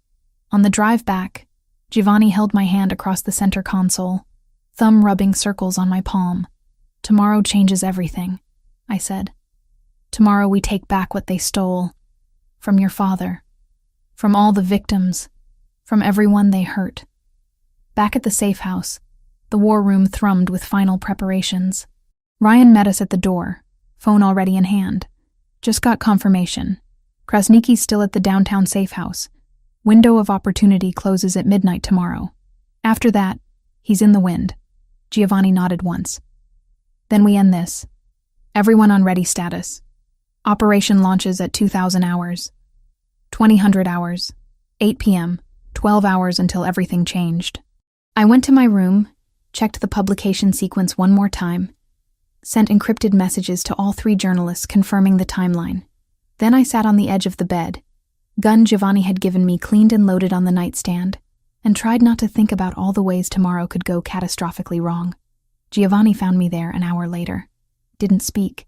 On the drive back, Giovanni held my hand across the center console, thumb rubbing circles on my palm. Tomorrow changes everything, I said. Tomorrow we take back what they stole. From your father. From all the victims. From everyone they hurt. Back at the safe house, the war room thrummed with final preparations. Ryan met us at the door, phone already in hand. Just got confirmation. Krasniki's still at the downtown safe house. Window of opportunity closes at midnight tomorrow. After that, he's in the wind. Giovanni nodded once. Then we end this. Everyone on ready status. Operation launches at 2,000 hours. 2000 hours. 8 p.m. 12 hours until everything changed. I went to my room, checked the publication sequence one more time, sent encrypted messages to all 3 journalists confirming the timeline. Then I sat on the edge of the bed, gun Giovanni had given me cleaned and loaded on the nightstand, and tried not to think about all the ways tomorrow could go catastrophically wrong. Giovanni found me there an hour later. Didn't speak.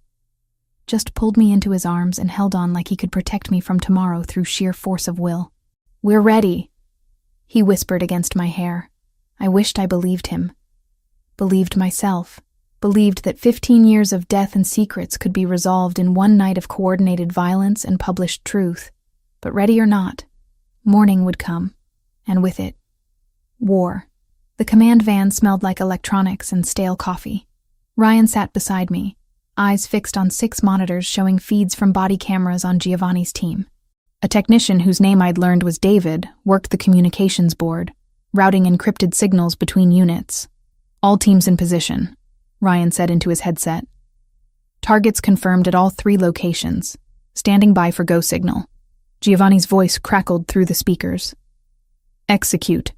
Just pulled me into his arms and held on like he could protect me from tomorrow through sheer force of will. We're ready, he whispered against my hair. I wished I believed him. Believed myself. Believed that 15 years of death and secrets could be resolved in one night of coordinated violence and published truth. But ready or not, morning would come, and with it, war. The command van smelled like electronics and stale coffee. Ryan sat beside me, eyes fixed on 6 monitors showing feeds from body cameras on Giovanni's team. A technician whose name I'd learned was David worked the communications board, routing encrypted signals between units. All teams in position, Ryan said into his headset. Targets confirmed at all 3 locations, standing by for go signal. Giovanni's voice crackled through the speakers. Execute.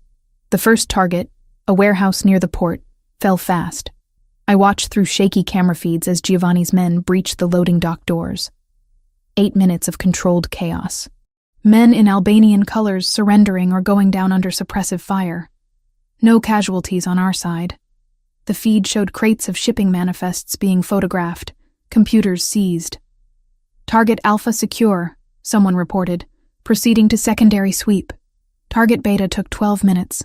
The first target, a warehouse near the port, fell fast. I watched through shaky camera feeds as Giovanni's men breached the loading dock doors. 8 minutes of controlled chaos. Men in Albanian colors surrendering or going down under suppressive fire. No casualties on our side. The feed showed crates of shipping manifests being photographed, computers seized. Target Alpha secure, someone reported, proceeding to secondary sweep. Target Beta took 12 minutes.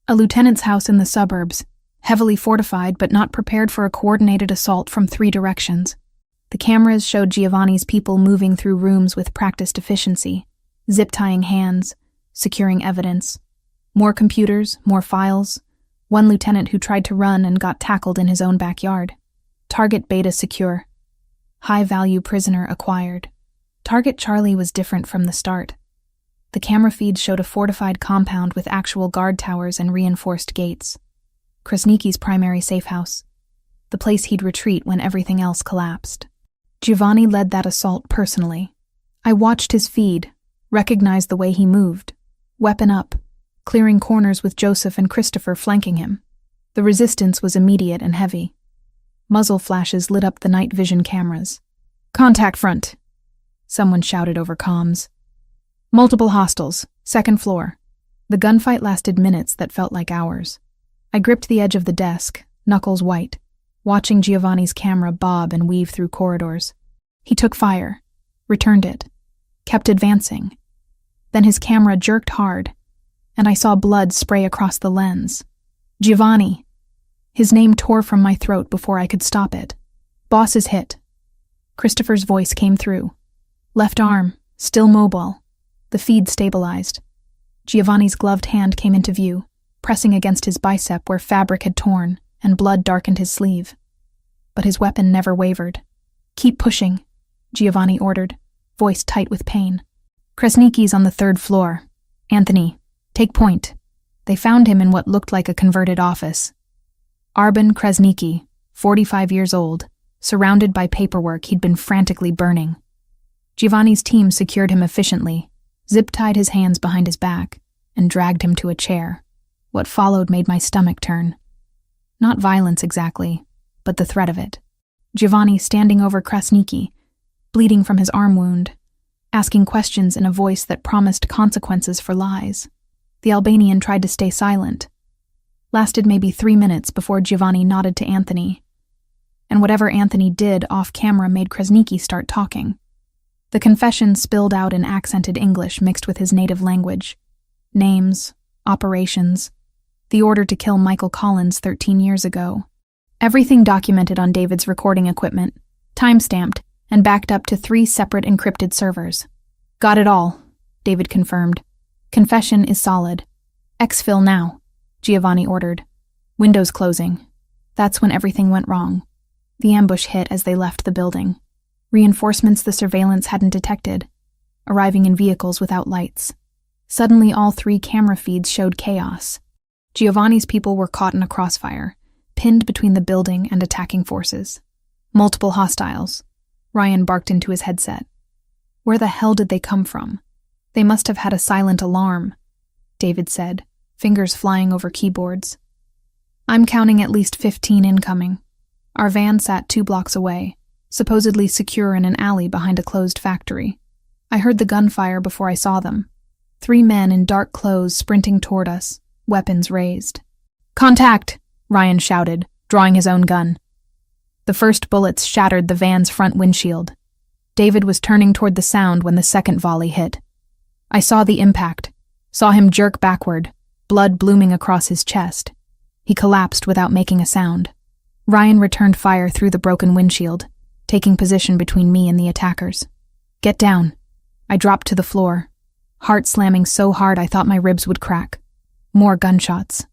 A lieutenant's house in the suburbs, heavily fortified but not prepared for a coordinated assault from 3 directions. The cameras showed Giovanni's people moving through rooms with practiced efficiency, zip-tying hands, securing evidence. More computers, more files. One lieutenant who tried to run and got tackled in his own backyard. Target Beta secure. High-value prisoner acquired. Target Charlie was different from the start. The camera feeds showed a fortified compound with actual guard towers and reinforced gates. Krasniki's primary safe house. the place he'd retreat when everything else collapsed. Giovanni led that assault personally. I watched his feed, recognized the way he moved, weapon up, clearing corners with Joseph and Christopher flanking him. The resistance was immediate and heavy. Muzzle flashes lit up the night vision cameras. "Contact front," someone shouted over comms. "Multiple hostiles, second floor." The gunfight lasted minutes that felt like hours. I gripped the edge of the desk, knuckles white, watching Giovanni's camera bob and weave through corridors. He took fire, returned it, kept advancing. Then his camera jerked hard, and I saw blood spray across the lens. Giovanni! His name tore from my throat before I could stop it. "Boss is hit." Christopher's voice came through. Left arm, still mobile. The feed stabilized. Giovanni's gloved hand came into view, pressing against his bicep where fabric had torn and blood darkened his sleeve. But his weapon never wavered. "Keep pushing," Giovanni ordered, voice tight with pain. "Kresnicki's on the 3rd floor. Anthony, take point." They found him in what looked like a converted office. Arben Kresnicki, 45 years old, surrounded by paperwork he'd been frantically burning. Giovanni's team secured him efficiently, zip-tied his hands behind his back, and dragged him to a chair. What followed made my stomach turn. Not violence exactly, but the threat of it. Giovanni standing over Kresnicki, bleeding from his arm wound, asking questions in a voice that promised consequences for lies. The Albanian tried to stay silent. Lasted maybe 3 minutes before Giovanni nodded to Anthony. And whatever Anthony did off-camera made Kresnicki start talking. The confession spilled out in accented English mixed with his native language. Names, operations, the order to kill Michael Collins 13 years ago. Everything documented on David's recording equipment, time-stamped, and backed up to 3 separate encrypted servers. "Got it all," David confirmed. "Confession is solid. Exfil now," Giovanni ordered. Windows closing. That's when everything went wrong. The ambush hit as they left the building. Reinforcements the surveillance hadn't detected, arriving in vehicles without lights. Suddenly all 3 camera feeds showed chaos. Giovanni's people were caught in a crossfire, pinned between the building and attacking forces. Multiple hostiles. Ryan barked into his headset. Where the hell did they come from? They must have had a silent alarm, David said, fingers flying over keyboards. "I'm counting at least 15 incoming. Our van sat 2 blocks away, supposedly secure in an alley behind a closed factory. I heard the gunfire before I saw them. 3 men in dark clothes sprinting toward us, weapons raised. "Contact!" Ryan shouted, drawing his own gun. The first bullets shattered the van's front windshield. David was turning toward the sound when the second volley hit. I saw the impact, saw him jerk backward, blood blooming across his chest. He collapsed without making a sound. Ryan returned fire through the broken windshield, taking position between me and the attackers. "Get down." I dropped to the floor, heart slamming so hard I thought my ribs would crack. More gunshots.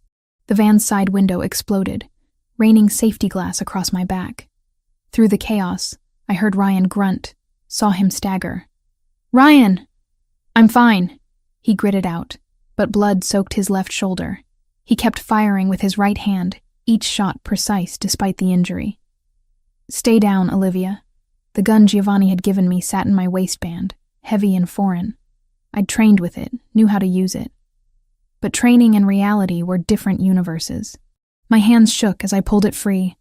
The van's side window exploded, raining safety glass across my back. Through the chaos, I heard Ryan grunt, saw him stagger. "Ryan!" "I'm fine," he gritted out, but blood soaked his left shoulder. He kept firing with his right hand, each shot precise despite the injury. "Stay down, Olivia." The gun Giovanni had given me sat in my waistband, heavy and foreign. I'd trained with it, knew how to use it. But training and reality were different universes. My hands shook as I pulled it free,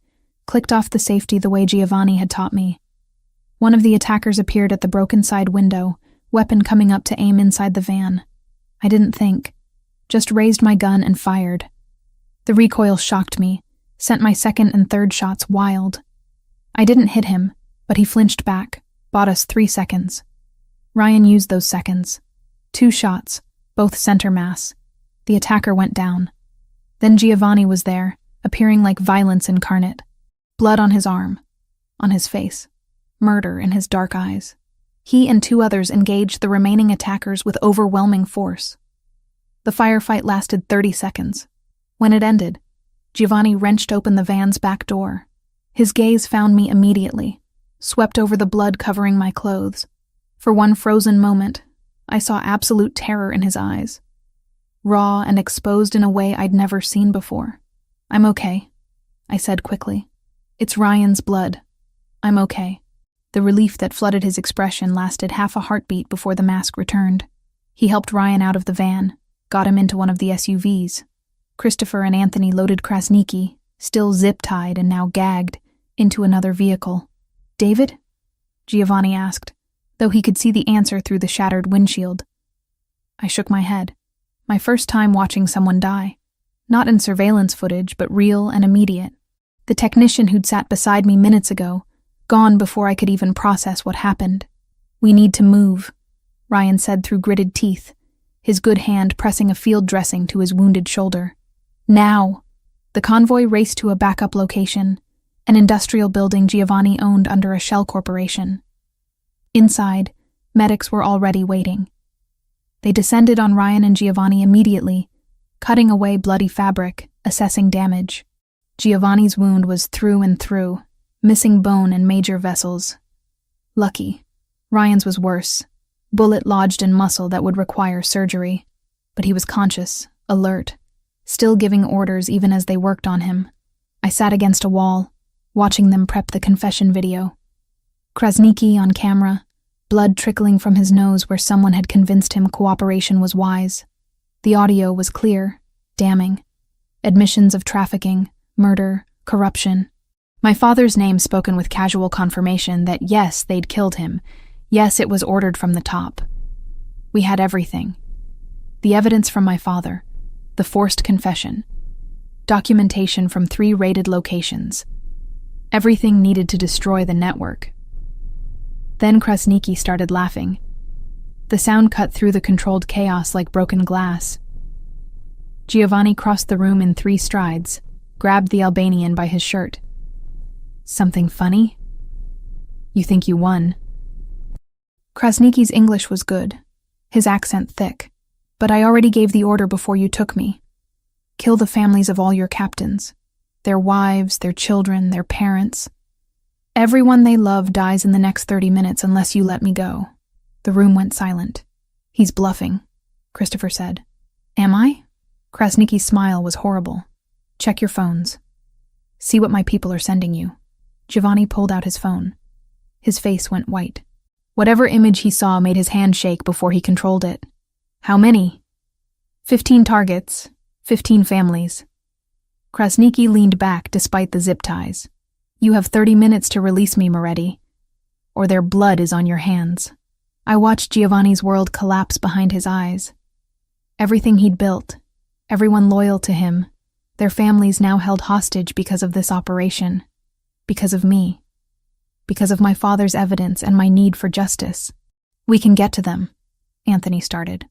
clicked off the safety the way Giovanni had taught me. One of the attackers appeared at the broken side window, weapon coming up to aim inside the van. I didn't think, just raised my gun and fired. The recoil shocked me, sent my second and third shots wild. I didn't hit him, but he flinched back, bought us 3 seconds. Ryan used those seconds. 2 shots, both center mass. The attacker went down. Then Giovanni was there, appearing like violence incarnate. Blood on his arm, on his face, murder in his dark eyes. He and 2 others engaged the remaining attackers with overwhelming force. The firefight lasted 30 seconds. When it ended, Giovanni wrenched open the van's back door. His gaze found me immediately, swept over the blood covering my clothes. For one frozen moment, I saw absolute terror in his eyes. Raw and exposed in a way I'd never seen before. "I'm okay," I said quickly. It's Ryan's blood. I'm okay. The relief that flooded his expression lasted half a heartbeat before the mask returned. He helped Ryan out of the van, got him into one of the SUVs. Christopher and Anthony loaded Krasniki, still zip-tied and now gagged, into another vehicle. "David?" Giovanni asked, though he could see the answer through the shattered windshield. I shook my head. My first time watching someone die. Not in surveillance footage, but real and immediate. The technician who'd sat beside me minutes ago, gone before I could even process what happened. "We need to move," Ryan said through gritted teeth, his good hand pressing a field dressing to his wounded shoulder. "Now!" The convoy raced to a backup location, an industrial building Giovanni owned under a shell corporation. Inside, medics were already waiting. They descended on Ryan and Giovanni immediately, cutting away bloody fabric, assessing damage. Giovanni's wound was through and through, missing bone and major vessels. Lucky. Ryan's was worse, bullet lodged in muscle that would require surgery. But he was conscious, alert, still giving orders even as they worked on him. I sat against a wall, watching them prep the confession video. Krasniki on camera, blood trickling from his nose where someone had convinced him cooperation was wise. The audio was clear, damning. Admissions of trafficking, murder, corruption. My father's name spoken with casual confirmation that yes, they'd killed him. Yes, it was ordered from the top. We had everything. The evidence from my father, the forced confession, documentation from 3 raided locations. Everything needed to destroy the network. Then Krasniki started laughing. The sound cut through the controlled chaos like broken glass. Giovanni crossed the room in 3 strides, grabbed the Albanian by his shirt. "Something funny? You think you won?" Krasniki's English was good, his accent thick. "But I already gave the order before you took me. Kill the families of all your captains. Their wives, their children, their parents. Everyone they love dies in the next 30 minutes unless you let me go." The room went silent. "He's bluffing," Christopher said. "Am I?" Krasniki's smile was horrible. "Check your phones. See what my people are sending you." Giovanni pulled out his phone. His face went white. Whatever image he saw made his hand shake before he controlled it. "How many?" 15 targets, 15 families. Krasniki leaned back despite the zip ties. "You have 30 minutes to release me, Moretti, or their blood is on your hands." I watched Giovanni's world collapse behind his eyes. Everything he'd built, everyone loyal to him, their families now held hostage because of this operation, because of me, because of my father's evidence and my need for justice. "We can get to them," Anthony started.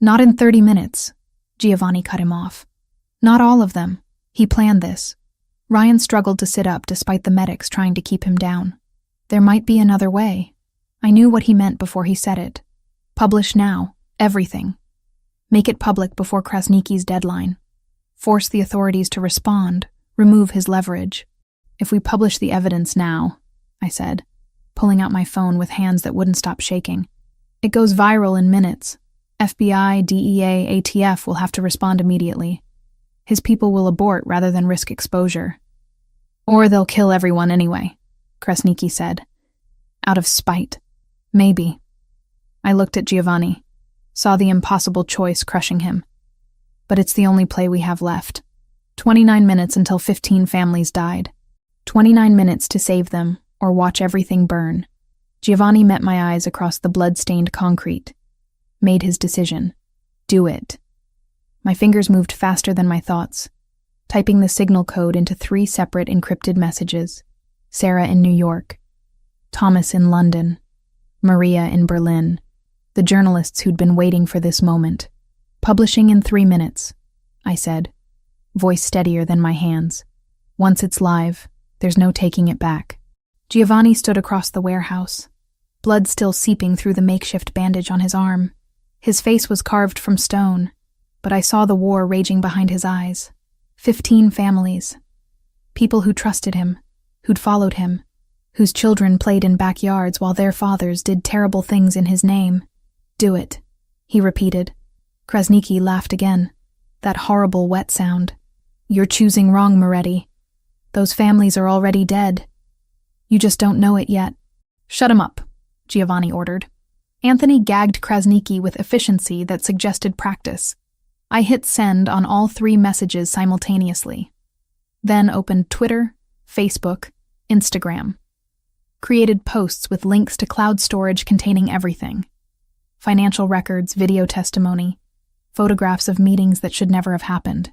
"Not in 30 minutes, Giovanni cut him off. "Not all of them. He planned this." Ryan struggled to sit up despite the medics trying to keep him down. There might be another way. I knew what he meant before he said it. Publish now, everything. Make it public before Krasniki's deadline. Force the authorities to respond, remove his leverage. "If we publish the evidence now," I said, pulling out my phone with hands that wouldn't stop shaking, "it goes viral in minutes. FBI, DEA, ATF will have to respond immediately. His people will abort rather than risk exposure. Or they'll kill everyone anyway," Krasniki said. "Out of spite. Maybe." I looked at Giovanni, saw the impossible choice crushing him. But it's the only play we have left. 29 minutes until 15 families died. 29 minutes to save them, or watch everything burn. Giovanni met my eyes across the blood-stained concrete. Made his decision. Do it. My fingers moved faster than my thoughts, typing the signal code into 3 separate encrypted messages. Sarah in New York, Thomas in London, Maria in Berlin, the journalists who'd been waiting for this moment. "Publishing in 3 minutes," I said, voice steadier than my hands. "Once it's live, there's no taking it back." Giovanni stood across the warehouse, blood still seeping through the makeshift bandage on his arm. His face was carved from stone, but I saw the war raging behind his eyes. 15 families. People who trusted him, who'd followed him, whose children played in backyards while their fathers did terrible things in his name. "Do it," he repeated. Krasniki laughed again. That horrible wet sound. "You're choosing wrong, Moretti." Those families are already dead. You just don't know it yet. Shut him up, Giovanni ordered. Anthony gagged Krasniqi with efficiency that suggested practice. I hit send on all 3 messages simultaneously. Then opened Twitter, Facebook, Instagram. Created posts with links to cloud storage containing everything. Financial records, video testimony, photographs of meetings that should never have happened.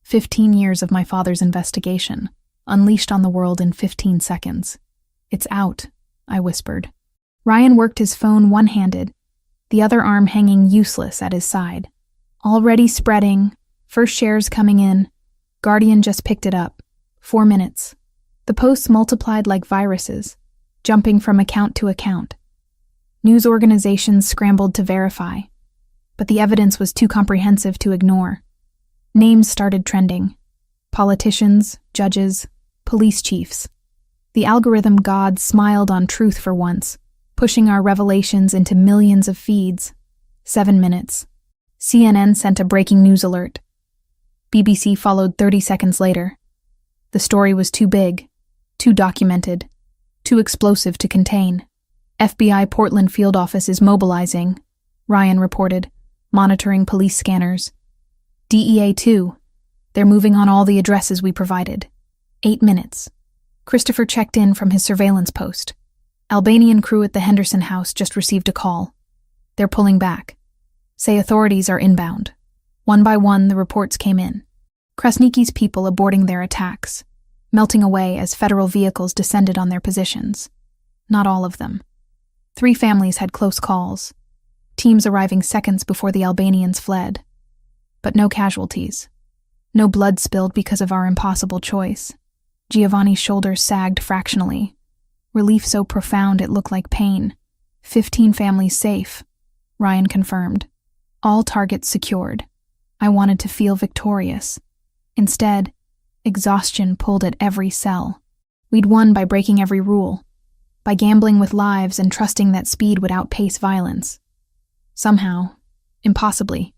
15 years of my father's investigation, unleashed on the world in 15 seconds. It's out, I whispered. Ryan worked his phone one-handed, the other arm hanging useless at his side. Already spreading, first shares coming in. Guardian just picked it up. 4 minutes. The posts multiplied like viruses, jumping from account to account. News organizations scrambled to verify, but the evidence was too comprehensive to ignore. Names started trending. Politicians, judges, police chiefs. The algorithm god smiled on truth for once, pushing our revelations into millions of feeds. 7 minutes. CNN sent a breaking news alert. BBC followed 30 seconds later. The story was too big, too documented, too explosive to contain. FBI Portland field office is mobilizing, Ryan reported, monitoring police scanners. DEA too. They're moving on all the addresses we provided. 8 minutes. Christopher checked in from his surveillance post. Albanian crew at the Henderson house just received a call. They're pulling back. Say authorities are inbound. One by one, the reports came in. Krasniqi's people aborting their attacks, melting away as federal vehicles descended on their positions. Not all of them. 3 families had close calls, teams arriving seconds before the Albanians fled. But no casualties. No blood spilled because of our impossible choice. Giovanni's shoulders sagged fractionally. Relief so profound it looked like pain. 15 families safe, Ryan confirmed. All targets secured. I wanted to feel victorious. Instead, exhaustion pulled at every cell. We'd won by breaking every rule, by gambling with lives and trusting that speed would outpace violence. Somehow, impossibly,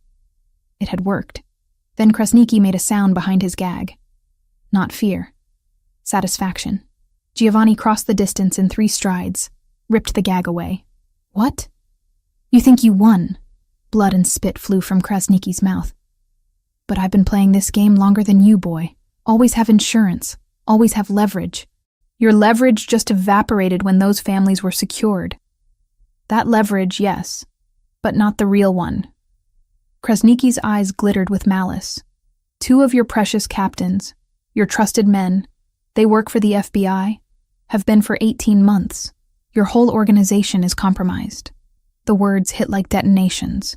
it had worked. Then Krasniqi made a sound behind his gag. Not fear. Satisfaction. Giovanni crossed the distance in 3 strides, ripped the gag away. What? You think you won? Blood and spit flew from Krasniqi's mouth. But I've been playing this game longer than you, boy. Always have insurance. Always have leverage. Your leverage just evaporated when those families were secured. That leverage, yes, but not the real one. Krasniqi's eyes glittered with malice. 2 of your precious captains, your trusted men, they work for the FBI, have been for 18 months. Your whole organization is compromised. The words hit like detonations.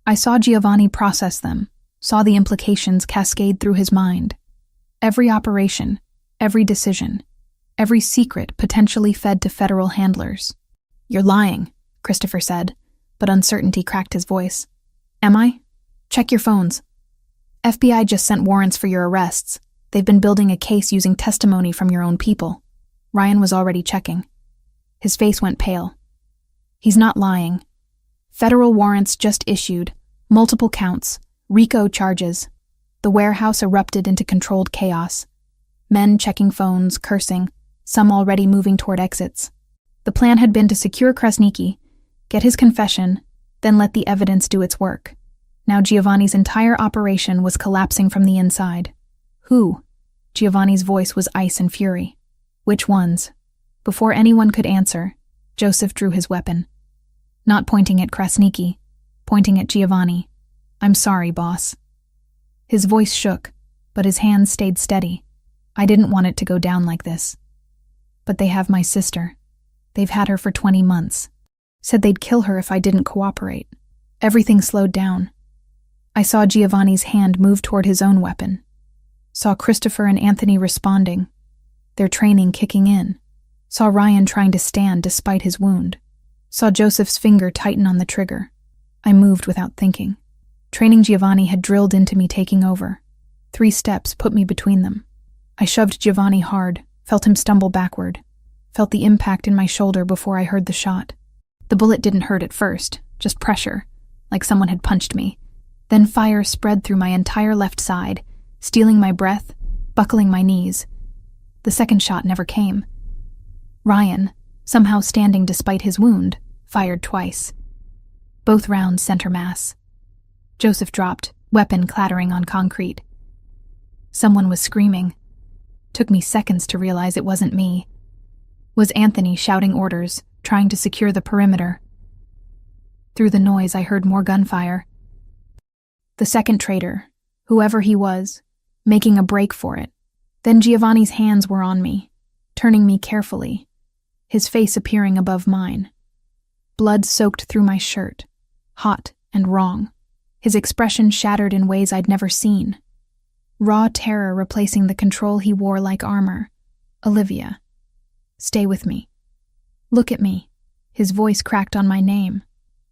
I saw Giovanni process them, saw the implications cascade through his mind. Every operation, every decision, every secret potentially fed to federal handlers. You're lying, Christopher said, but uncertainty cracked his voice. Am I? Check your phones. FBI just sent warrants for your arrests. They've been building a case using testimony from your own people. Ryan was already checking. His face went pale. He's not lying. Federal warrants just issued, multiple counts, RICO charges. The warehouse erupted into controlled chaos. Men checking phones, cursing, some already moving toward exits. The plan had been to secure Krasniqi, get his confession, then let the evidence do its work. Now Giovanni's entire operation was collapsing from the inside. Who? Giovanni's voice was ice and fury. Which ones? Before anyone could answer, Joseph drew his weapon. Not pointing at Krasniqi, pointing at Giovanni. I'm sorry, boss. His voice shook, but his hands stayed steady. I didn't want it to go down like this. But they have my sister. They've had her for 20 months. Said they'd kill her if I didn't cooperate. Everything slowed down. I saw Giovanni's hand move toward his own weapon. Saw Christopher and Anthony responding, their training kicking in. Saw Ryan trying to stand despite his wound. Saw Joseph's finger tighten on the trigger. I moved without thinking. Training Giovanni had drilled into me taking over. 3 steps put me between them. I shoved Giovanni hard, felt him stumble backward, felt the impact in my shoulder before I heard the shot. The bullet didn't hurt at first, just pressure, like someone had punched me. Then fire spread through my entire left side, stealing my breath, buckling my knees. The second shot never came. Ryan, somehow standing despite his wound, fired twice. Both rounds center mass. Joseph dropped, weapon clattering on concrete. Someone was screaming. Took me seconds to realize it wasn't me. Was Anthony shouting orders, trying to secure the perimeter. Through the noise, I heard more gunfire. The second traitor, whoever he was, making a break for it. Then Giovanni's hands were on me, turning me carefully, his face appearing above mine. Blood soaked through my shirt, hot and wrong, his expression shattered in ways I'd never seen. Raw terror replacing the control he wore like armor. Olivia. Stay with me. Look at me. His voice cracked on my name.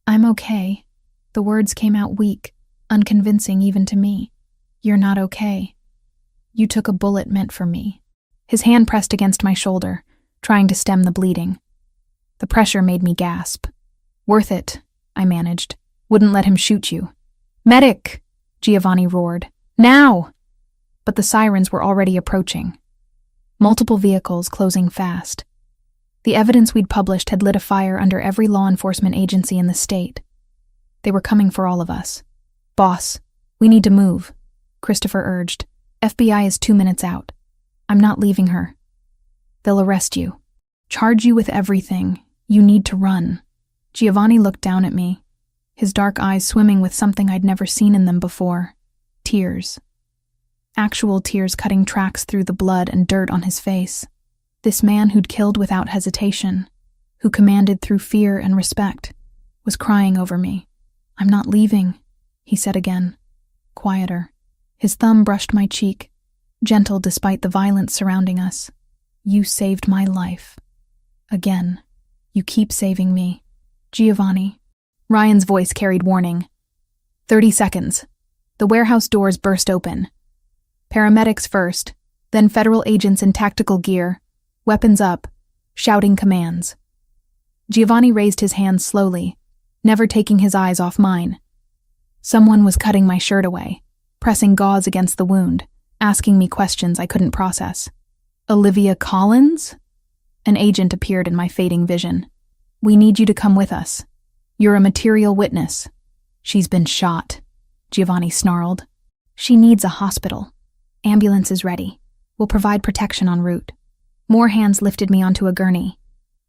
I'm okay. The words came out weak, unconvincing even to me. You're not okay. You took a bullet meant for me. His hand pressed against my shoulder, trying to stem the bleeding. The pressure made me gasp. Worth it, I managed. Wouldn't let him shoot you. Medic! Giovanni roared. Now! But the sirens were already approaching. Multiple vehicles closing fast. The evidence we'd published had lit a fire under every law enforcement agency in the state. They were coming for all of us. Boss, we need to move, Christopher urged. FBI is 2 minutes out. I'm not leaving her. They'll arrest you. Charge you with everything. You need to run. Giovanni looked down at me, his dark eyes swimming with something I'd never seen in them before. Tears. Actual tears cutting tracks through the blood and dirt on his face. This man who'd killed without hesitation, who commanded through fear and respect, was crying over me. I'm not leaving, he said again, quieter. His thumb brushed my cheek, gentle despite the violence surrounding us. You saved my life. Again. You keep saving me. Giovanni. Ryan's voice carried warning. 30 seconds. The warehouse doors burst open. Paramedics first, then federal agents in tactical gear, weapons up, shouting commands. Giovanni raised his hands slowly, never taking his eyes off mine. Someone was cutting my shirt away, pressing gauze against the wound, asking me questions I couldn't process. Olivia Collins? An agent appeared in my fading vision. We need you to come with us. You're a material witness. She's been shot, Giovanni snarled. She needs a hospital. Ambulance is ready. We'll provide protection en route. More hands lifted me onto a gurney.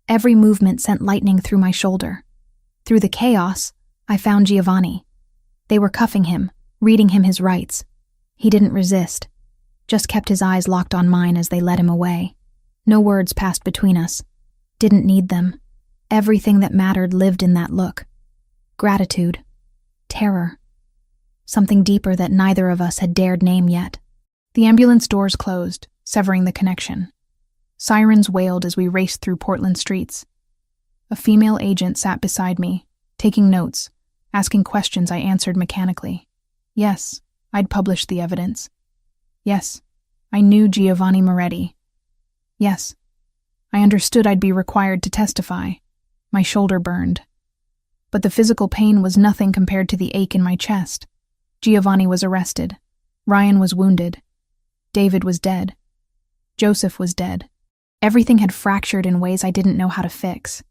Every movement sent lightning through my shoulder. Through the chaos, I found Giovanni. They were cuffing him, reading him his rights. He didn't resist, just kept his eyes locked on mine as they led him away. No words passed between us. Didn't need them. Everything that mattered lived in that look. Gratitude. Terror. Something deeper that neither of us had dared name yet. The ambulance doors closed, severing the connection. Sirens wailed as we raced through Portland streets. A female agent sat beside me, taking notes, asking questions I answered mechanically. Yes, I'd published the evidence. Yes, I knew Giovanni Moretti. Yes, I understood I'd be required to testify. My shoulder burned. But the physical pain was nothing compared to the ache in my chest. Giovanni was arrested. Ryan was wounded. David was dead. Joseph was dead. Everything had fractured in ways I didn't know how to fix.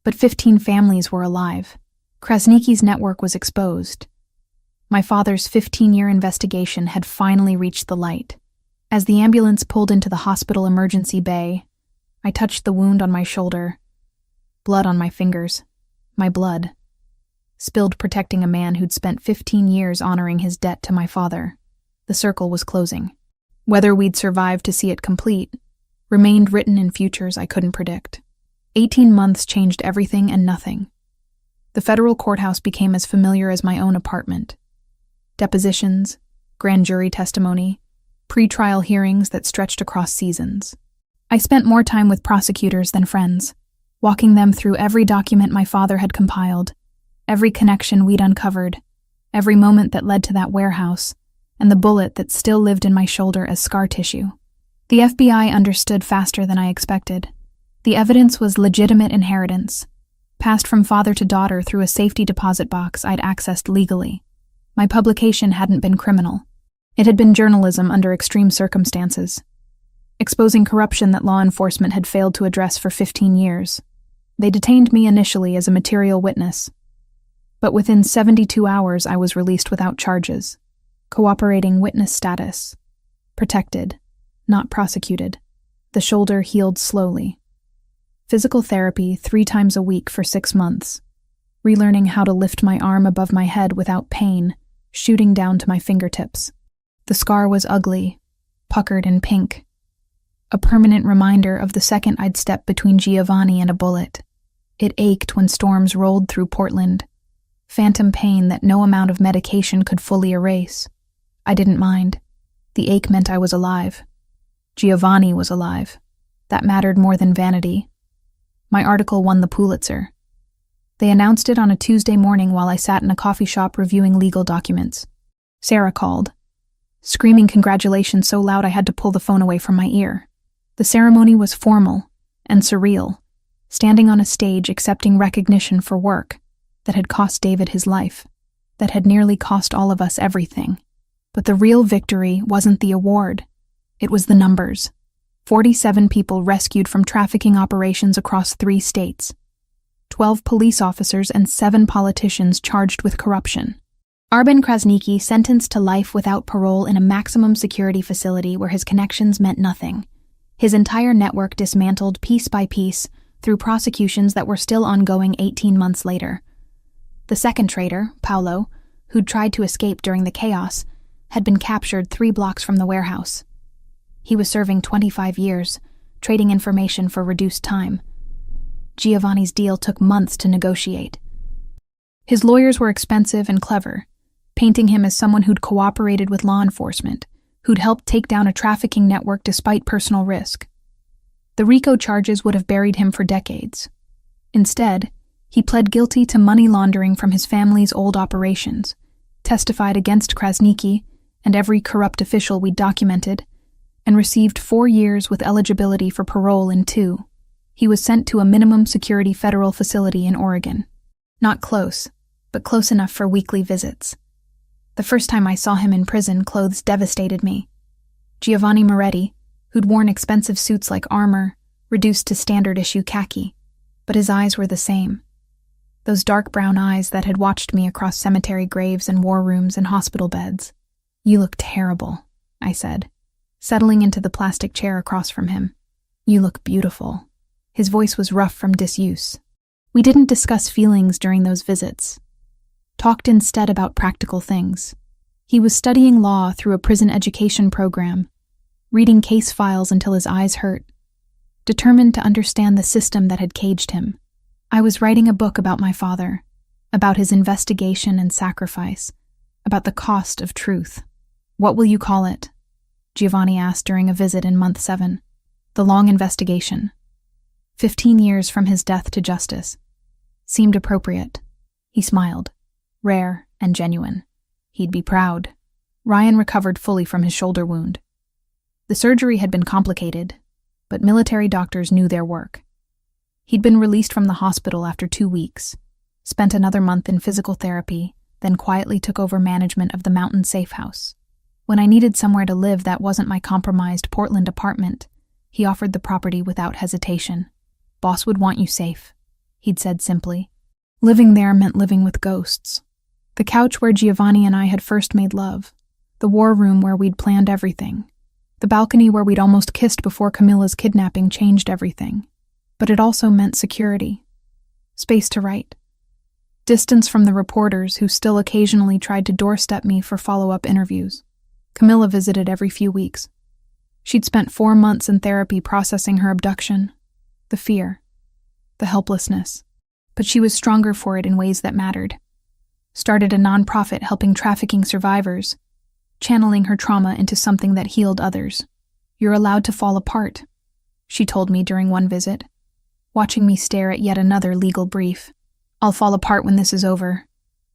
But 15 families were alive. Krasniki's network was exposed. My father's 15-year investigation had finally reached the light. As the ambulance pulled into the hospital emergency bay, I touched the wound on my shoulder. Blood on my fingers. My blood. Spilled protecting a man who'd spent 15 years honoring his debt to my father. The circle was closing. Whether we'd survive to see it complete remained written in futures I couldn't predict. 18 months changed everything and nothing. The federal courthouse became as familiar as my own apartment. Depositions, grand jury testimony, pre-trial hearings that stretched across seasons. I spent more time with prosecutors than friends, walking them through every document my father had compiled, every connection we'd uncovered, every moment that led to that warehouse, and the bullet that still lived in my shoulder as scar tissue. The FBI understood faster than I expected. The evidence was legitimate inheritance, passed from father to daughter through a safety deposit box I'd accessed legally. My publication hadn't been criminal. It had been journalism under extreme circumstances. exposing corruption that law enforcement had failed to address for 15 years. They detained me initially as a material witness, but within 72 hours I was released without charges. Cooperating witness status. Protected, not prosecuted. The shoulder healed slowly. Physical therapy 3 times a week for 6 months. Relearning how to lift my arm above my head without pain, shooting down to my fingertips. The scar was ugly, puckered and pink. A permanent reminder of the second I'd stepped between Giovanni and a bullet. It ached when storms rolled through Portland. Phantom pain that no amount of medication could fully erase. I didn't mind. The ache meant I was alive. Giovanni was alive. That mattered more than vanity. My article won the Pulitzer. They announced it on a Tuesday morning while I sat in a coffee shop reviewing legal documents. Sarah called, screaming congratulations so loud I had to pull the phone away from my ear. The ceremony was formal and surreal, standing on a stage accepting recognition for work that had cost David his life, that had nearly cost all of us everything. But the real victory wasn't the award. It was the numbers. 47 people rescued from trafficking operations across 3 states. 12 police officers and 7 politicians charged with corruption. Arben Krasniqi sentenced to life without parole in a maximum security facility where his connections meant nothing. His entire network dismantled piece by piece through prosecutions that were still ongoing 18 months later. The second traitor, Paolo, who'd tried to escape during the chaos, had been captured 3 blocks from the warehouse. He was serving 25 years, trading information for reduced time. Giovanni's deal took months to negotiate. His lawyers were expensive and clever, painting him as someone who'd cooperated with law enforcement, who'd helped take down a trafficking network despite personal risk. The RICO charges would have buried him for decades. Instead, he pled guilty to money laundering from his family's old operations, testified against Krasniqi and every corrupt official we'd documented, and received 4 years with eligibility for parole in 2. He was sent to a minimum security federal facility in Oregon. Not close, but close enough for weekly visits. The first time I saw him in prison, clothes devastated me. Giovanni Moretti, who'd worn expensive suits like armor, reduced to standard-issue khaki, but his eyes were the same. Those dark brown eyes that had watched me across cemetery graves and war rooms and hospital beds. "You look terrible," I said, settling into the plastic chair across from him. "You look beautiful." His voice was rough from disuse. We didn't discuss feelings during those visits. Talked instead about practical things. He was studying law through a prison education program, reading case files until his eyes hurt, determined to understand the system that had caged him. I was writing a book about my father, about his investigation and sacrifice, about the cost of truth. "What will you call it?" Giovanni asked during a visit in month 7. "The long investigation." 15 years from his death to justice. Seemed appropriate. He smiled. Rare and genuine. He'd be proud. Ryan recovered fully from his shoulder wound. The surgery had been complicated, but military doctors knew their work. He'd been released from the hospital after 2 weeks, spent another month in physical therapy, then quietly took over management of the Mountain Safe House. When I needed somewhere to live that wasn't my compromised Portland apartment, he offered the property without hesitation. "Boss would want you safe," he'd said simply. Living there meant living with ghosts. The couch where Giovanni and I had first made love. The war room where we'd planned everything. The balcony where we'd almost kissed before Camilla's kidnapping changed everything. But it also meant security. Space to write. Distance from the reporters who still occasionally tried to doorstep me for follow-up interviews. Camilla visited every few weeks. She'd spent 4 months in therapy processing her abduction. The fear. The helplessness. But she was stronger for it in ways that mattered. Started a nonprofit helping trafficking survivors, channeling her trauma into something that healed others. "You're allowed to fall apart," she told me during one visit, watching me stare at yet another legal brief. "I'll fall apart when this is over.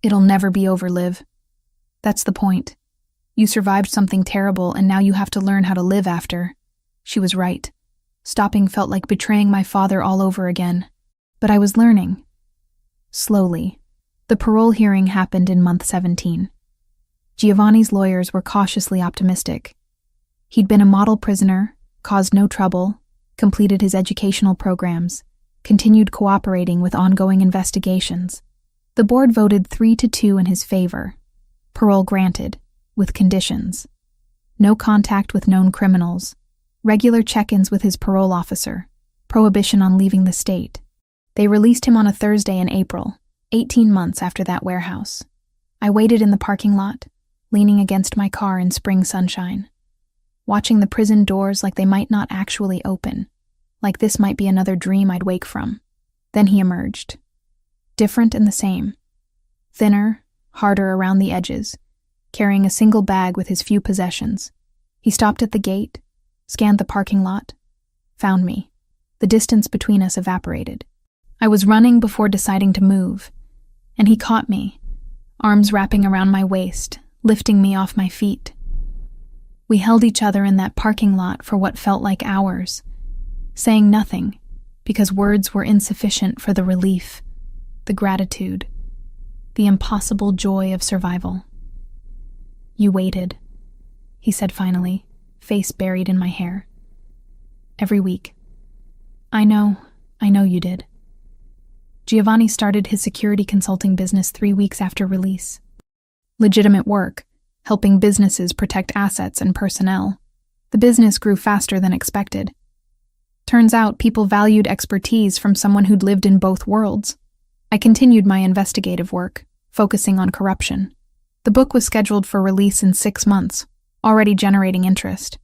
It'll never be over, Liv. That's the point. You survived something terrible and now you have to learn how to live after." She was right. Stopping felt like betraying my father all over again. But I was learning. Slowly. The parole hearing happened in month 17. Giovanni's lawyers were cautiously optimistic. He'd been a model prisoner, caused no trouble, completed his educational programs, continued cooperating with ongoing investigations. The board voted 3-2 in his favor. Parole granted, with conditions. No contact with known criminals, regular check-ins with his parole officer, prohibition on leaving the state. They released him on a Thursday in April, 18 months after that warehouse. I waited in the parking lot, leaning against my car in spring sunshine, watching the prison doors like they might not actually open, like this might be another dream I'd wake from. Then he emerged. Different and the same. Thinner, harder around the edges, carrying a single bag with his few possessions. He stopped at the gate, scanned the parking lot, found me. The distance between us evaporated. I was running before deciding to move, and he caught me, arms wrapping around my waist, lifting me off my feet. We held each other in that parking lot for what felt like hours, saying nothing, because words were insufficient for the relief, the gratitude, the impossible joy of survival. "You waited," he said finally, face buried in my hair. "Every week. I know you did." Giovanni started his security consulting business 3 weeks after release. Legitimate work, helping businesses protect assets and personnel. The business grew faster than expected. Turns out people valued expertise from someone who'd lived in both worlds. I continued my investigative work, focusing on corruption. The book was scheduled for release in 6 months, already generating interest.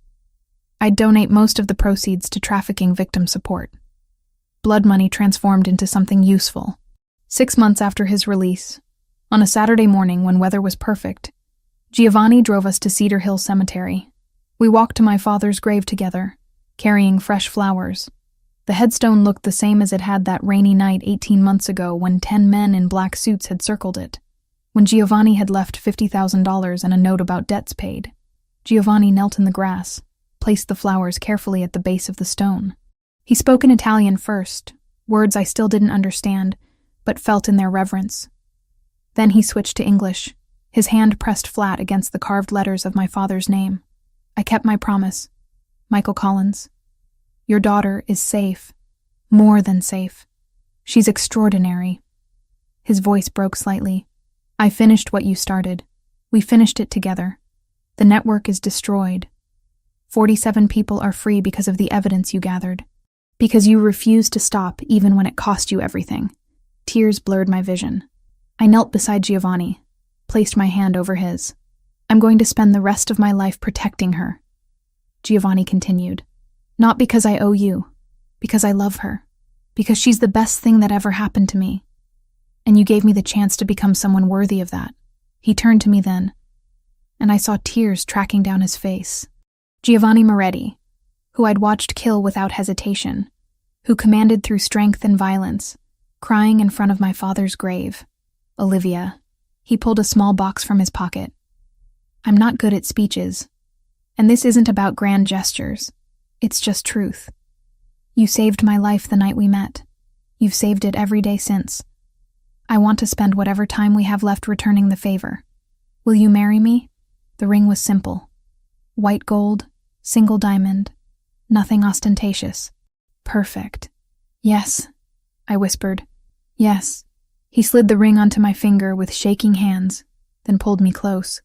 I'd donate most of the proceeds to trafficking victim support. Blood money transformed into something useful. 6 months after his release, on a Saturday morning when weather was perfect, Giovanni drove us to Cedar Hill Cemetery. We walked to my father's grave together, carrying fresh flowers. The headstone looked the same as it had that rainy night 18 months ago when 10 men in black suits had circled it. When Giovanni had left $50,000 and a note about debts paid, Giovanni knelt in the grass, placed the flowers carefully at the base of the stone. He spoke in Italian first, words I still didn't understand, but felt in their reverence. Then he switched to English, his hand pressed flat against the carved letters of my father's name. I kept my promise. "Michael Collins, your daughter is safe. More than safe. She's extraordinary." His voice broke slightly. "I finished what you started. We finished it together. The network is destroyed. 47 people are free because of the evidence you gathered. Because you refused to stop even when it cost you everything." Tears blurred my vision. I knelt beside Giovanni, placed my hand over his. "I'm going to spend the rest of my life protecting her." Giovanni continued. "Not because I owe you, because I love her, because she's the best thing that ever happened to me. And you gave me the chance to become someone worthy of that." He turned to me then, and I saw tears tracking down his face. Giovanni Moretti, who I'd watched kill without hesitation, who commanded through strength and violence, crying in front of my father's grave. "Olivia." He pulled a small box from his pocket. "I'm not good at speeches, and this isn't about grand gestures. It's just truth. You saved my life the night we met. You've saved it every day since. I want to spend whatever time we have left returning the favor. Will you marry me?" The ring was simple. White gold, single diamond, nothing ostentatious. Perfect. "Yes," I whispered. "Yes." He slid the ring onto my finger with shaking hands, then pulled me close.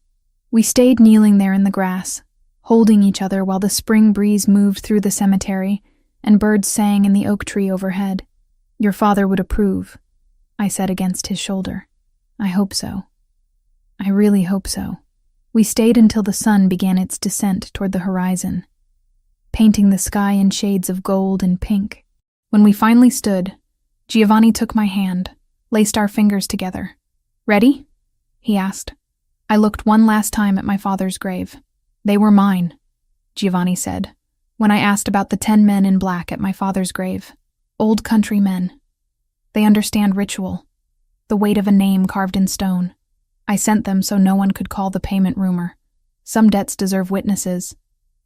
We stayed kneeling there in the grass, holding each other while the spring breeze moved through the cemetery and birds sang in the oak tree overhead. "Your father would approve," I said against his shoulder. "I hope so. I really hope so." We stayed until the sun began its descent toward the horizon, painting the sky in shades of gold and pink. When we finally stood, Giovanni took my hand, laced our fingers together. "Ready?" he asked. I looked one last time at my father's grave. "They were mine," Giovanni said, when I asked about the 10 men in black at my father's grave. "Old country men. They understand ritual, the weight of a name carved in stone. I sent them so no one could call the payment rumor. Some debts deserve witnesses,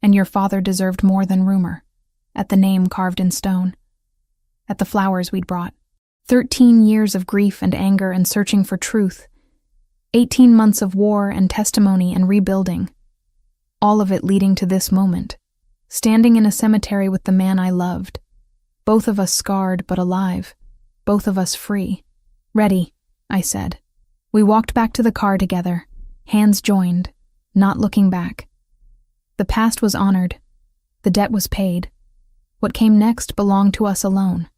and your father deserved more than rumor. At the name carved in stone. At the flowers we'd brought. 13 years of grief and anger and searching for truth. 18 months of war and testimony and rebuilding. All of it leading to this moment. Standing in a cemetery with the man I loved. Both of us scarred but alive. Both of us free. Ready, I said. We walked back to the car together, hands joined, not looking back. The past was honored. The debt was paid. What came next belonged to us alone.